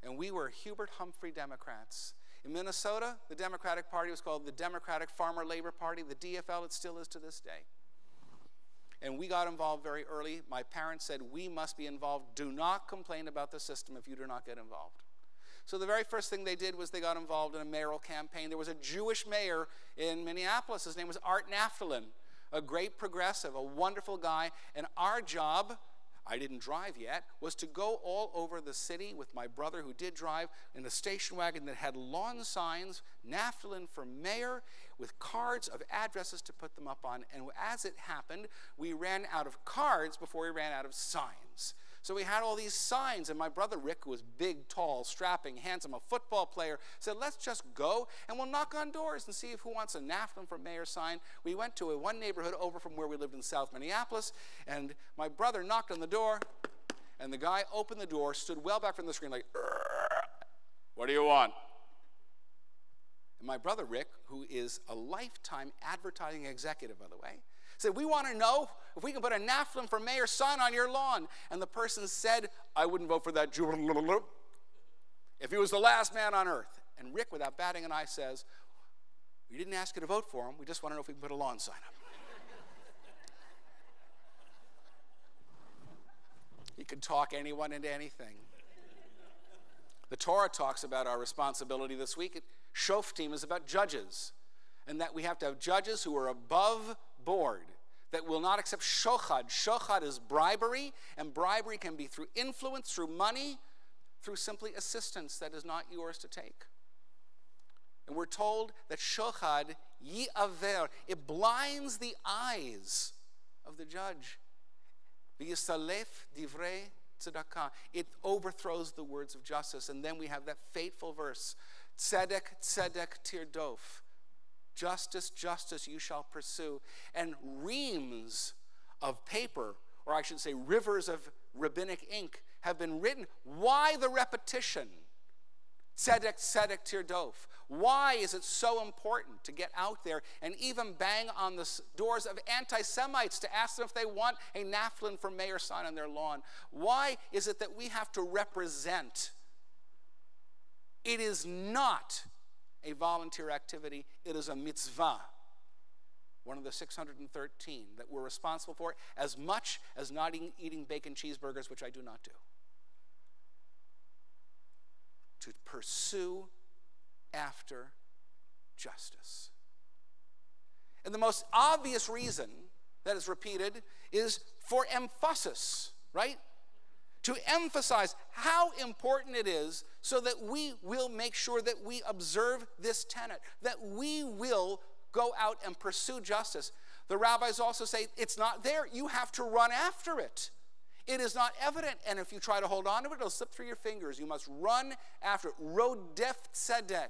And we were Hubert Humphrey Democrats. In Minnesota, the Democratic Party was called the Democratic Farmer Labor Party, the DFL. It still is to this day. And we got involved very early. My parents said, we must be involved. Do not complain about the system if you do not get involved. So the very first thing they did was they got involved in a mayoral campaign. There was a Jewish mayor in Minneapolis. His name was Art Naftalin, a great progressive, a wonderful guy. And our job, I didn't drive yet, was to go all over the city with my brother who did drive in a station wagon that had lawn signs, Naftalin for mayor, with cards of addresses to put them up on. And as it happened, we ran out of cards before we ran out of signs. So we had all these signs, and my brother Rick, who was big, tall, strapping, handsome, a football player, said, let's just go, and we'll knock on doors and see who wants a Naftalin for mayor sign. We went to one neighborhood over from where we lived in South Minneapolis, and my brother knocked on the door, and the guy opened the door, stood well back from the screen like, what do you want? And my brother Rick, who is a lifetime advertising executive, by the way, said, we want to know if we can put a Naftalin for mayor sign on your lawn. And the person said, I wouldn't vote for that Jew if he was the last man on earth. And Rick, without batting an eye, says, we didn't ask you to vote for him. We just want to know if we can put a lawn sign up. He could talk anyone into anything. The Torah talks about our responsibility this week. Shoftim is about judges, and that we have to have judges who are above board, that will not accept shochad. Shochad is bribery, and bribery can be through influence, through money, through simply assistance that is not yours to take. And we're told that shochad yi'aver, it blinds the eyes of the judge. V'yisalef divrei tzedakah, it overthrows the words of justice. And then we have that fateful verse, tzedek, tzedek tirdof. Justice, justice you shall pursue. And reams of paper, or I should say rivers of rabbinic ink, have been written. Why the repetition? Tzedek, tzedek tirdof. Why is it so important to get out there and even bang on the doors of anti-Semites to ask them if they want a Naftalin for mayor sign on their lawn? Why is it that we have to represent? It is not a volunteer activity, it is a mitzvah, one of the 613 that we're responsible for, as much as not eating bacon cheeseburgers, which I do not do. To pursue after justice. And the most obvious reason that is repeated is for emphasis, right? To emphasize how important it is so that we will make sure that we observe this tenet, that we will go out and pursue justice. The rabbis also say it's not there. You have to run after it. It is not evident, and if you try to hold on to it, it'll slip through your fingers. You must run after it. Rodef tzedek,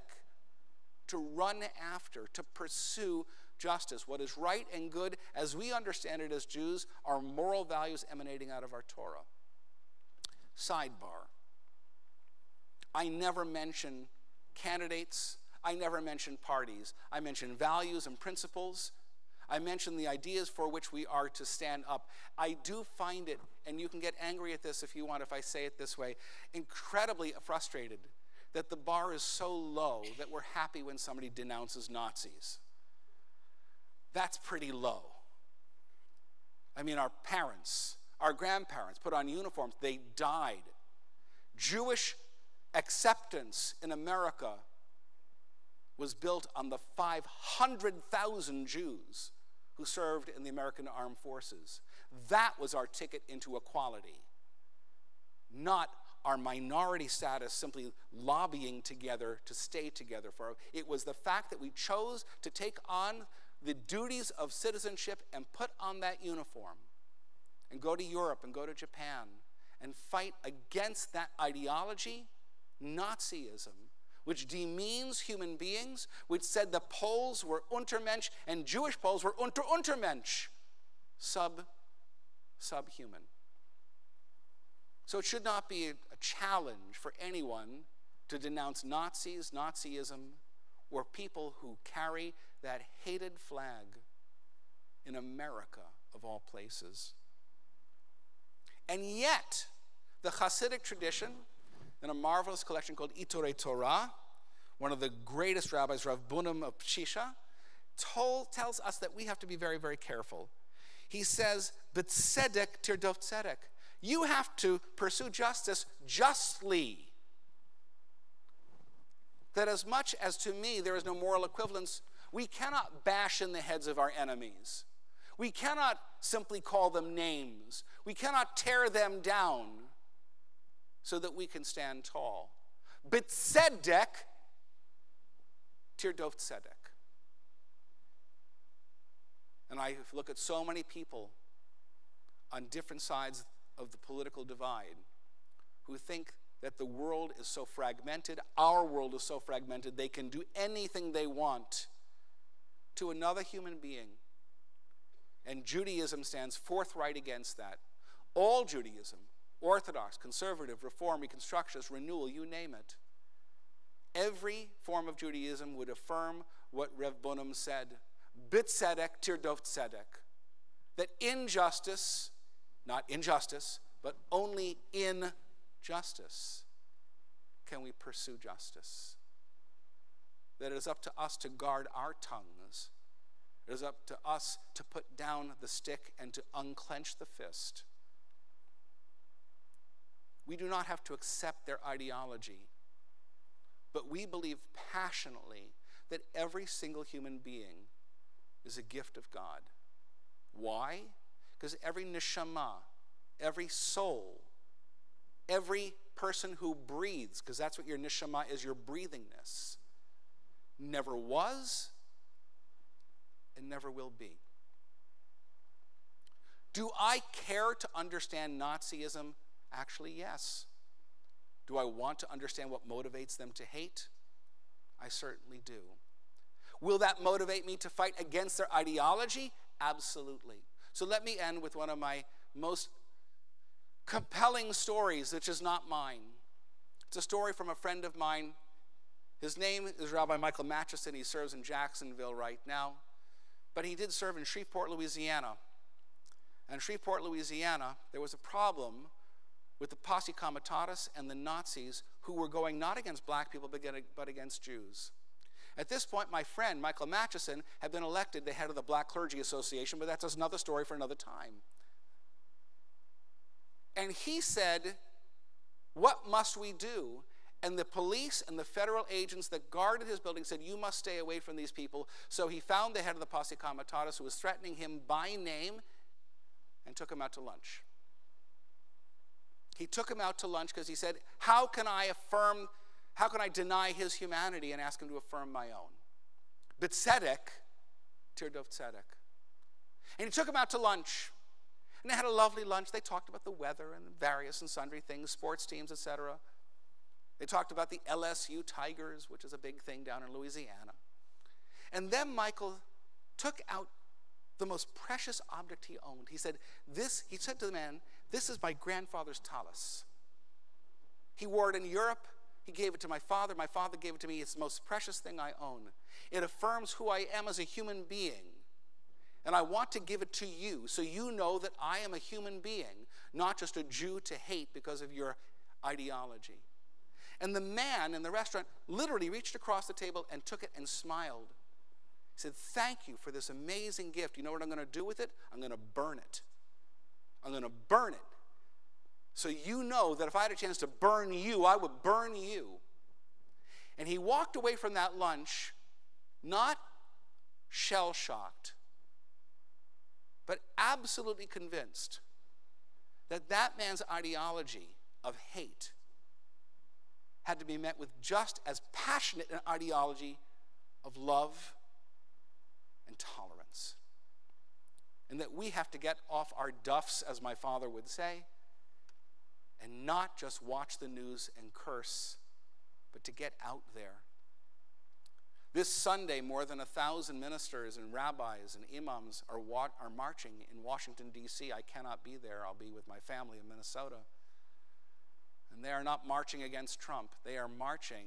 to run after, to pursue justice. What is right and good, as we understand it as Jews, are moral values emanating out of our Torah. Sidebar. I never mention candidates. I never mention parties. I mention values and principles. I mention the ideas for which we are to stand up. I do find it, and you can get angry at this if you want, if I say it this way, incredibly frustrated that the bar is so low that we're happy when somebody denounces Nazis. That's pretty low. I mean, our parents, our grandparents put on uniforms. They died. Jewish acceptance in America was built on the 500,000 Jews who served in the American Armed Forces. That was our ticket into equality, not our minority status simply lobbying together to stay together. It was the fact that we chose to take on the duties of citizenship and put on that uniform and go to Europe and go to Japan and fight against that ideology, Nazism, which demeans human beings, which said the Poles were Untermensch and Jewish Poles were Untermensch, subhuman. So it should not be a challenge for anyone to denounce Nazis, Nazism, or people who carry that hated flag in America, of all places. And yet, the Hasidic tradition, in a marvelous collection called Iturei Torah, one of the greatest rabbis, Rav Bunim of Pshisha, tells us that we have to be very, very careful. He says, B'tzedek tirdof tzedek. You have to pursue justice justly. That as much as to me there is no moral equivalence, we cannot bash in the heads of our enemies. We cannot simply call them names. We cannot tear them down so that we can stand tall. B'tzedek tirdof tzedek. And I look at so many people on different sides of the political divide who think that the world is so fragmented, our world is so fragmented, they can do anything they want to another human being. And Judaism stands forthright against that. All Judaism, Orthodox, Conservative, Reform, Reconstructionist, Renewal, you name it. Every form of Judaism would affirm what Rev Bunim said, B'tzedek tirdof tzedek, that injustice, not injustice, but only in justice can we pursue justice. That it is up to us to guard our tongues. It is up to us to put down the stick and to unclench the fist. We do not have to accept their ideology, but we believe passionately that every single human being is a gift of God. Why? Because every neshama, every soul, every person who breathes, because that's what your neshama is, your breathingness, never was and never will be. Do I care to understand Nazism? Actually, yes. Do I want to understand what motivates them to hate? I certainly do. Will that motivate me to fight against their ideology? Absolutely. So let me end with one of my most compelling stories, which is not mine. It's a story from a friend of mine. His name is Rabbi Michael Matchison. He serves in Jacksonville right now. But he did serve in Shreveport, Louisiana. And in Shreveport, Louisiana, there was a problem with the Posse Comitatus and the Nazis who were going not against black people but against Jews. At this point, my friend, Michael Matchison, had been elected the head of the Black Clergy Association, but that's another story for another time. And he said, what must we do? And the police and the federal agents that guarded his building said, you must stay away from these people. So he found the head of the Posse Comitatus who was threatening him by name and took him out to lunch. He took him out to lunch because he said, how can I deny his humanity and ask him to affirm my own? B'tzedek tirdof tzedek. And he took him out to lunch. And they had a lovely lunch. They talked about the weather and various and sundry things, sports teams, etc. They talked about the LSU Tigers, which is a big thing down in Louisiana. And then Michael took out the most precious object he owned. He said to the man, this is my grandfather's tallis. He wore it in Europe. He gave it to my father. My father gave it to me. It's the most precious thing I own. It affirms who I am as a human being. And I want to give it to you so you know that I am a human being, not just a Jew to hate because of your ideology. And the man in the restaurant literally reached across the table and took it and smiled. He said, thank you for this amazing gift. You know what I'm going to do with it? I'm going to burn it. I'm going to burn it. So you know that if I had a chance to burn you, I would burn you. And he walked away from that lunch not shell-shocked, but absolutely convinced that that man's ideology of hate had to be met with just as passionate an ideology of love and tolerance. And that we have to get off our duffs, as my father would say, and not just watch the news and curse, but to get out there. This Sunday, more than 1,000 ministers and rabbis and imams are marching in Washington, D.C. I cannot be there. I'll be with my family in Minnesota. And they are not marching against Trump. They are marching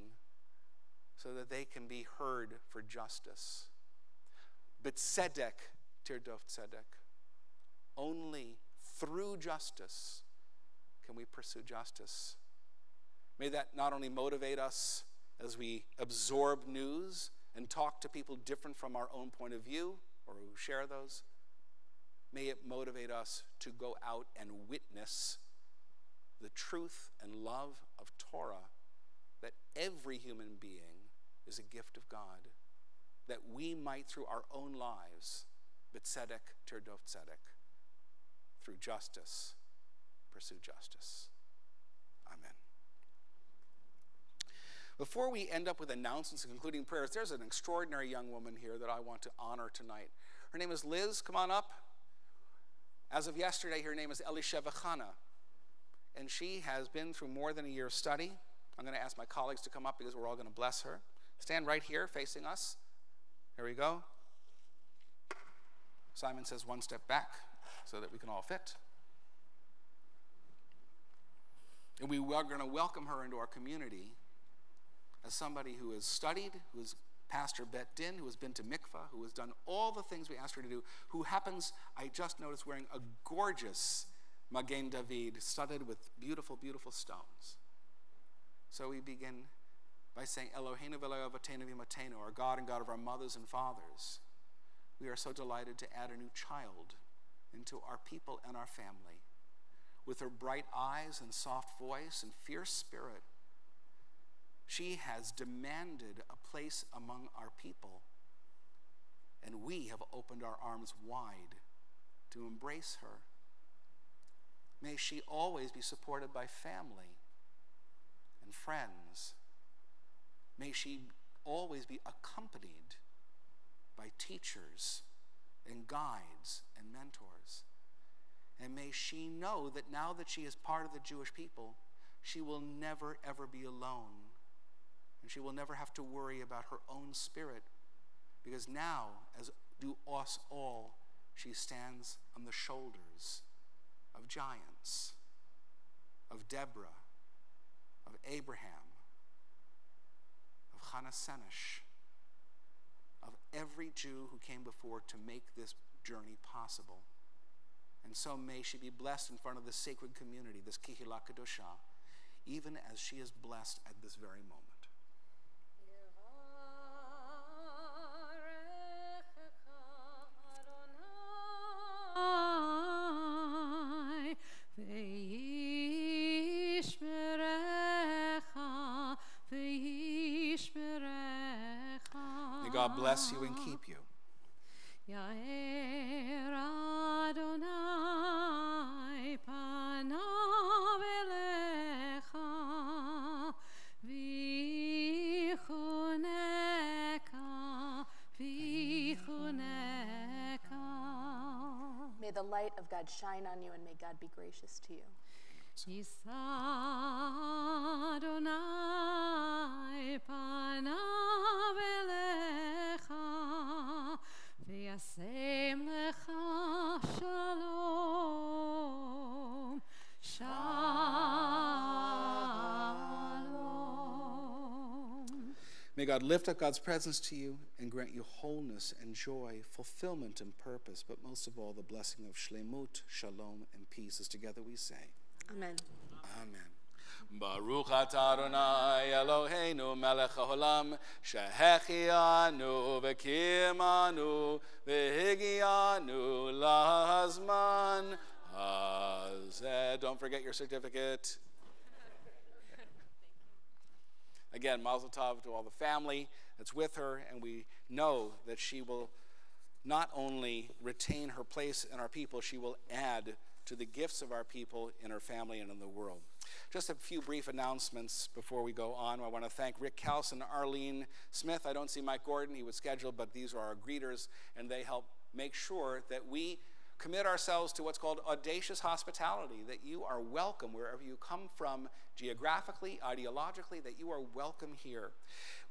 so that they can be heard for justice. B'tzedek tirdof tzedek. Only through justice can we pursue justice. May that not only motivate us as we absorb news and talk to people different from our own point of view or who share those. May it motivate us to go out and witness the truth and love of Torah, that every human being is a gift of God, that we might, through our own lives, b'tzedek tirdof tzedek, through justice, pursue justice. Amen. Before we end up with announcements and concluding prayers, there's an extraordinary young woman here that I want to honor tonight. Her name is Liz. Come on up. As of yesterday, her name is Elisheva Chana, and she has been through more than a year of study. I'm going to ask my colleagues to come up because we're all going to bless her. Stand right here facing us. Here we go. Simon says one step back so that we can all fit. And we are going to welcome her into our community as somebody who has studied, who is Pastor Bet Din, who has been to mikvah, who has done all the things we asked her to do, who happens, I just noticed, wearing a gorgeous Magen David studded with beautiful, beautiful stones. So we begin by saying, Eloheinu v'Eloi Avotenu v'Imatenu, our God and God of our mothers and fathers. We are so delighted to add a new child into our people and our family. With her bright eyes and soft voice and fierce spirit, she has demanded a place among our people, and we have opened our arms wide to embrace her. May she always be supported by family and friends. May she always be accompanied by teachers and guides and mentors. And may she know that now that she is part of the Jewish people, she will never, ever be alone. And she will never have to worry about her own spirit, because now, as do us all, she stands on the shoulders of giants, of Deborah, of Abraham, of Chana Senesh, of every Jew who came before to make this journey possible. And so may she be blessed in front of this sacred community, this Kihila Kedosha, even as she is blessed at this very moment. May God bless you and keep you.
Yair Adonai panav elecha v'chuneka v'chuneka.
May the light of God shine on you, and may God be gracious to you.
Yisa Adonai panav elecha v'yasem lecha shalom, shalom.
May God lift up God's presence to you and grant you wholeness and joy, fulfillment and purpose, but most of all the blessing of shlemut, shalom, and peace. As together we say,
Amen.
Amen. Baruch atah Adonai Eloheinu melech haolam shehechianu v'kimanu v'higianu lahazman hazeh. Don't forget your certificate. Again, mazel tov to all the family that's with her, and we know that she will not only retain her place in our people, she will add to the gifts of our people in her family and in the world. Just a few brief announcements before we go on. I want to thank Rick Kels and Arlene Smith. I don't see Mike Gordon. He was scheduled, but these are our greeters, and they help make sure that we commit ourselves to what's called audacious hospitality, that you are welcome wherever you come from, geographically, ideologically, that you are welcome here.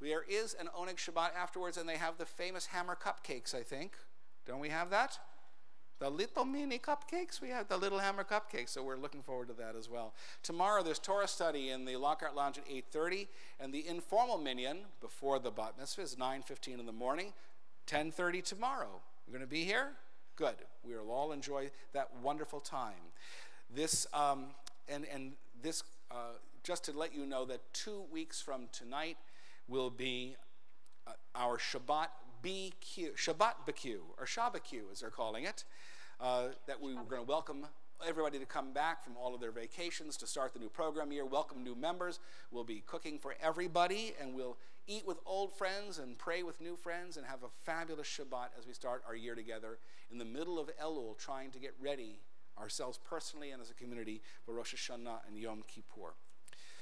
There is an Oneg Shabbat afterwards, and they have the famous hammer cupcakes, I think. Don't we have that? The little mini cupcakes? We have the little hammer cupcakes, so we're looking forward to that as well. Tomorrow there's Torah study in the Lockhart Lounge at 8:30, and the informal minyan before the bat mitzvah is 9:15 in the morning, 10:30 tomorrow. You're going to be here? Good. We will all enjoy that wonderful time. This, just to let you know that 2 weeks from tonight will be our Shabbat BQ, or Shabbat as they're calling it, that we were going to welcome everybody to come back from all of their vacations to start the new program year, welcome new members. We'll be cooking for everybody, and we'll eat with old friends and pray with new friends and have a fabulous Shabbat as we start our year together in the middle of Elul, trying to get ready ourselves personally and as a community for Rosh Hashanah and Yom Kippur.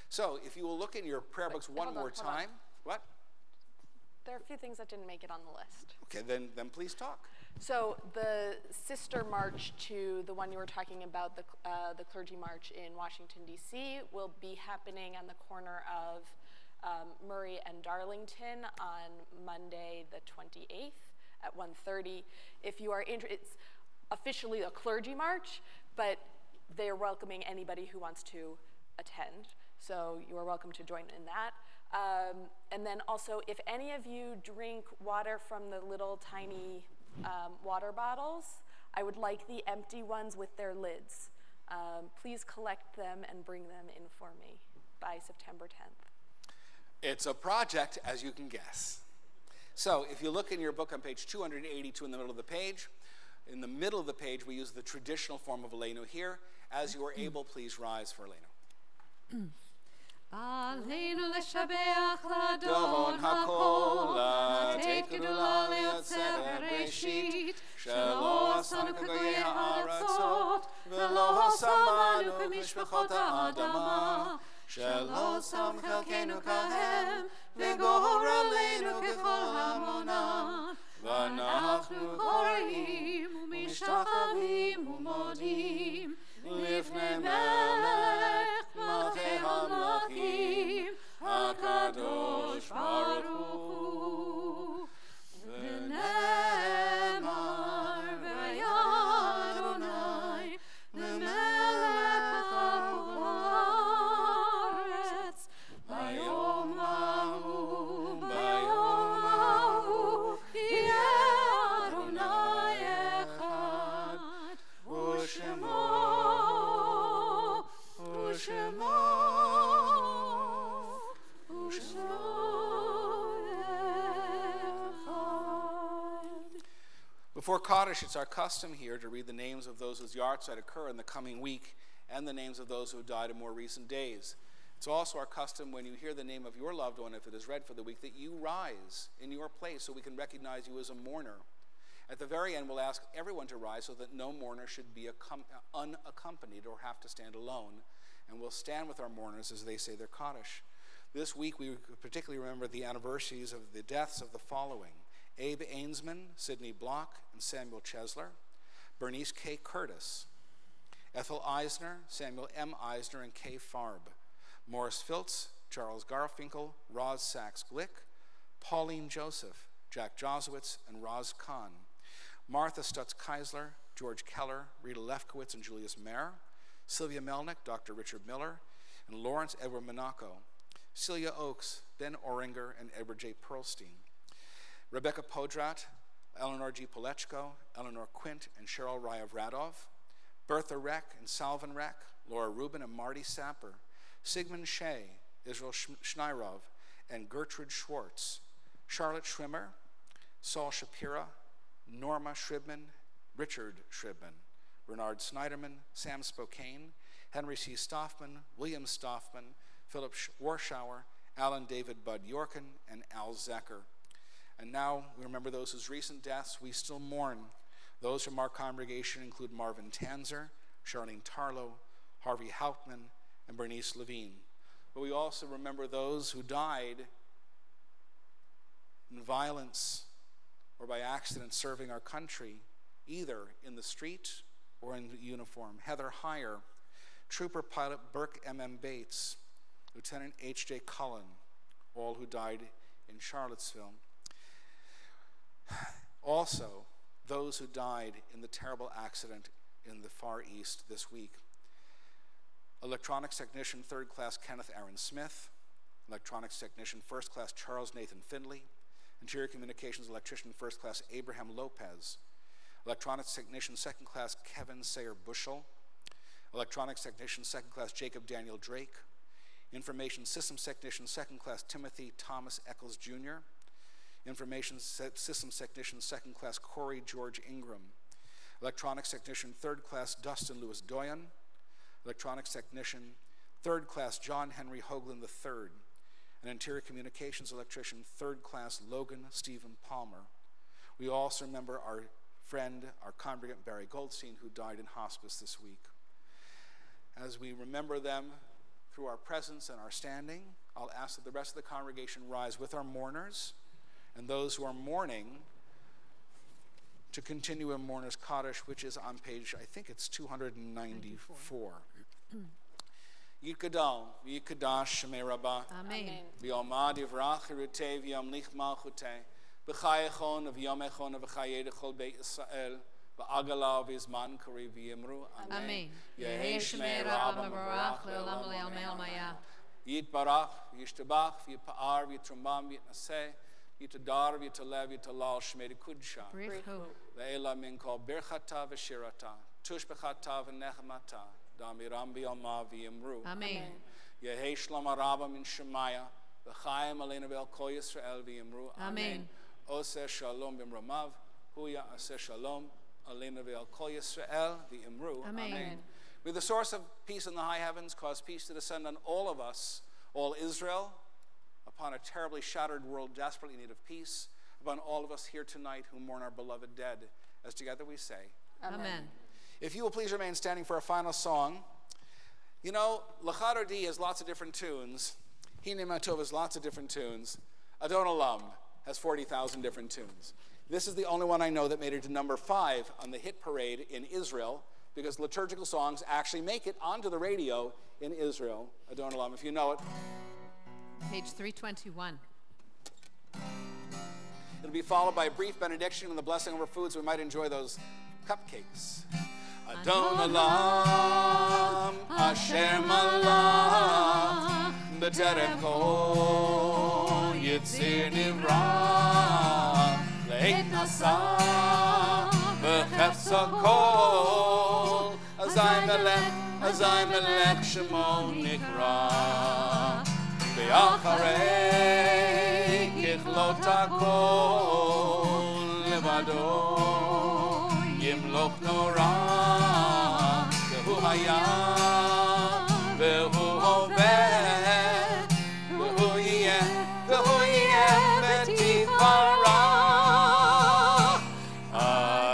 So if you will look in your prayer books one more time. What?
There are a few things that didn't make it on the list.
Okay, then please talk.
So the sister march to the one you were talking about, the clergy march in Washington, D.C., will be happening on the corner of Murray and Darlington on Monday the 28th at 1:30. If you are interested, it's officially a clergy march, but they're welcoming anybody who wants to attend. So you are welcome to join in that. And then also, if any of you drink water from the little tiny water bottles, I would like the empty ones with their lids. Please collect them and bring them in for me by September 10th.
It's a project, as you can guess. So if you look in your book on page 282 in the middle of the page, in the middle of the page we use the traditional form of Aleinu here. As you are able, please rise for Aleinu.
Aleinu l'shabeach
Don
l'adon
hakol,
hakol,
לתת גדולה ליוצר בראשית, שלא עשנו כגויי הארצות, ולא שמנו כמשפחות האדמה, שלא שם חלקנו כהם, וגורלנו ככל המונם, ואנחנו קוראים ומשתחווים ומודים לפני מלך מלכי המלכים, הקדוש ברוך הוא. ונאמר והיה אדוני למלך כל הארץ, ביום ההוא יהיה אדוני אחד, ושמו Before Kaddish, it's our custom here to read the names of those whose yartzeit occur in the coming week and the names of those who have died in more recent days. It's also our custom when you hear the name of your loved one, if it is read for the week, that you rise in your place so we can recognize you as a mourner. At the very end, we'll ask everyone to rise so that no mourner should be unaccompanied or have to stand alone. And we'll stand with our mourners as they say their Kaddish. This week, we particularly remember the anniversaries of the deaths of the following: Abe Ainsman, Sidney Block, and Samuel Chesler, Bernice K. Curtis, Ethel Eisner, Samuel M. Eisner, and K. Farb, Morris Filtz, Charles Garfinkel, Roz Sachs Glick, Pauline Joseph, Jack Josowitz, and Roz Kahn, Martha Stutz-Keisler, George Keller, Rita Lefkowitz, and Julius Mayer, Sylvia Melnick, Dr. Richard Miller, and Lawrence Edward Monaco, Celia Oakes, Ben Oringer, and Edward J. Pearlstein, Rebecca Podrat, Eleanor G. Polechko, Eleanor Quint, and Cheryl Ryav Radov, Bertha Reck and Salvin Reck, Laura Rubin and Marty Sapper, Sigmund Shea, Israel Schneirov, and Gertrude Schwartz, Charlotte Schwimmer, Saul Shapira, Norma Shribman, Richard Shribman, Bernard Snyderman, Sam Spokane, Henry C. Stoffman, William Stoffman, Philip Warschauer, Alan David Bud Yorkin, and Al Zecker. And now we remember those whose recent deaths we still mourn. Those from our congregation include Marvin Tanzer, Charlene Tarlow, Harvey Hauptman, and Bernice Levine. But we also remember those who died in violence or by accident serving our country, either in the street or in uniform. Heather Heyer, Trooper Pilot Burke M.M. Bates, Lieutenant H.J. Cullen, all who died in Charlottesville. Also, those who died in the terrible accident in the Far East this week. Electronics Technician 3rd Class Kenneth Aaron Smith, Electronics Technician 1st Class Charles Nathan Findley, Interior Communications Electrician 1st Class Abraham Lopez, Electronics Technician 2nd Class Kevin Sayer Bushel, Electronics Technician 2nd Class Jacob Daniel Drake, Information Systems Technician 2nd Class Timothy Thomas Eccles Jr., Information Systems Technician 2nd Class Corey George Ingram, Electronics Technician 3rd Class Dustin Lewis Doyen, Electronics Technician 3rd Class John Henry Hoagland III, and Interior Communications Electrician 3rd Class Logan Stephen Palmer. We also remember our friend, our congregant Barry Goldstein, who died in hospice this week. As we remember them through our presence and our standing, I'll ask that the rest of the congregation rise with our mourners, and those who are mourning to continue in Mourner's Kaddish, which is on page, I think it's 294. Yikadal, Yikadash, Shemei Rabbah.
Amen.
V'yomad yivrach irutei v'yamlich malchutei. B'chayechon v'yomechon v'chayedechol Beit Yisrael. V'agala v'izman kari v'yimru.
Amen.
Yehi
Shemei Rabbah Barach Le'olam Le'amel Maya.
Yitbarach v'yishtabach v'yipa'ar v'yitrumam v'yitnaseh. Yitadar v'yitalev v'yitalal Shemei Kudsha.
Brichu.
Ve'ela min kol birchata v'shirata. Tushbechata v'nechmata. Damiram v'yoma v'yimru.
Amen.
Yehi shlama rabba min Shemaya. V'chayim aleinu ve'el kol Yisrael v'yimru.
Amen.
Oseh shalom b'mramav. Huya aseh shalom aleinu ve'el kol Yisrael v'yimru.
Amen.
May the source of peace in the high heavens cause peace to descend on all of us, all Israel, upon a terribly shattered world desperately in need of peace, upon all of us here tonight who mourn our beloved dead, as together we say,
Amen.
If you will please remain standing for a final song. You know, L'chad Ardi has lots of different tunes. Hine Matov has lots of different tunes. Adon Olam has 40,000 different tunes. This is the only one I know that made it to number 5 on the hit parade in Israel, because liturgical songs actually make it onto the radio in Israel. Adon Olam, if you know it.
Page 321.
It'll be followed by a brief benediction and the blessing over food, so we might enjoy those cupcakes. Adon Olam, Asher Malach, B'terem Kol Yitzir Nivra, Le'et Nasa, B'chefsa Kol, Azai Melech Shemo Nikra, Be'acharei Kichlot HaKol Levado, Yimloch Norah, Vehu Haya, Vehu Hoveh, Vehu Yeh B'Tifara.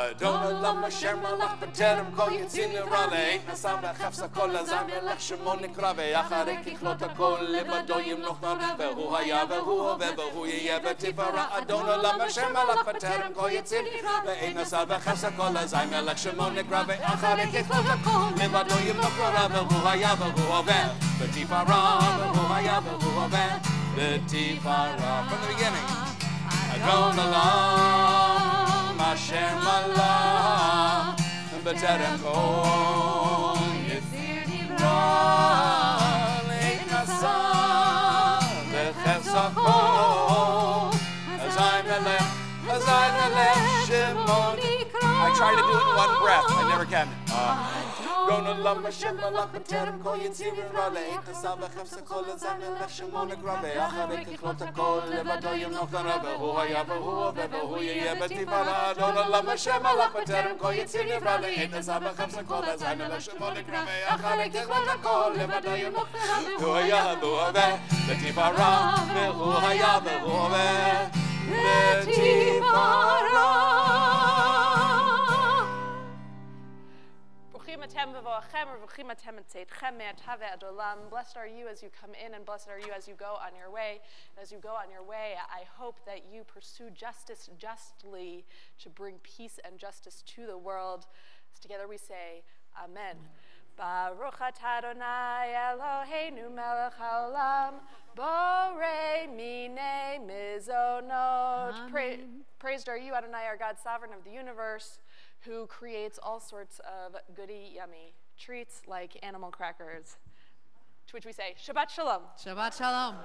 Adon Olam Asher Malach B'terem Kol Yitzir Nivra, Le'et Nasa B'chefsa Kol Azai Melech Shemo Nikra, Ve'acharei Kichlot HaKol Levado, Yimloch Norah, Vehu Haya, Vehu Hoveh, Vehu Yeh B'Tifara. Adon Olam Asher Malach B'terem Kol Yitzir Nivra, Le'et Nasa B'chefsa Kol Azai Melech Shemo Nikra, Ve'acharei Kichlot HaKol Levado, Yimloch Norah, Vehu Haya, Vehu Hoveh, B'Tifara, Vehu Haya, Vehu Hoveh, B'Tifara. From the beginning. Adon Olam Asher Malach B'terem Kol Yitzir Nivra, Le'et Nasa B'chefsa Kol Azai Melech Shemo Nikra. I try to do it in one breath. I never can. Adon Olam Asher Malach B'terem Kol Yitzir Nivra, Le'et Nasa B'chefsa Kol Azai Melech Shemo Nikra, Ve'acharei Kichlot HaKol Levado, Yimloch Norah, Vehu Haya, Vehu Hoveh, Vehu Yeh B'Tifara. Adon Olam Asher Malach B'terem Kol Yitzir Nivra, Le'et Nasa B'chefsa Kol Azai Melech Shemo Nikra, Ve'acharei Kichlot HaKol Levado, Yimloch Norah, Vehu Haya, Vehu Hoveh, B'Tifara. Vehu Haya, Vehu Hoveh, B'Tifara.
Blessed are you as you come in, and blessed are you as you go on your way. And as you go on your way, I hope that you pursue justice justly to bring peace and justice to the world. So together we say, Amen. Baruch atah Adonai Eloheinu melech haolam, borei minei mizonot. Praised are you, Adonai, our God, sovereign of the universe, who creates all sorts of goody, yummy treats like animal crackers. To which we say, Shabbat Shalom.
Shabbat Shalom.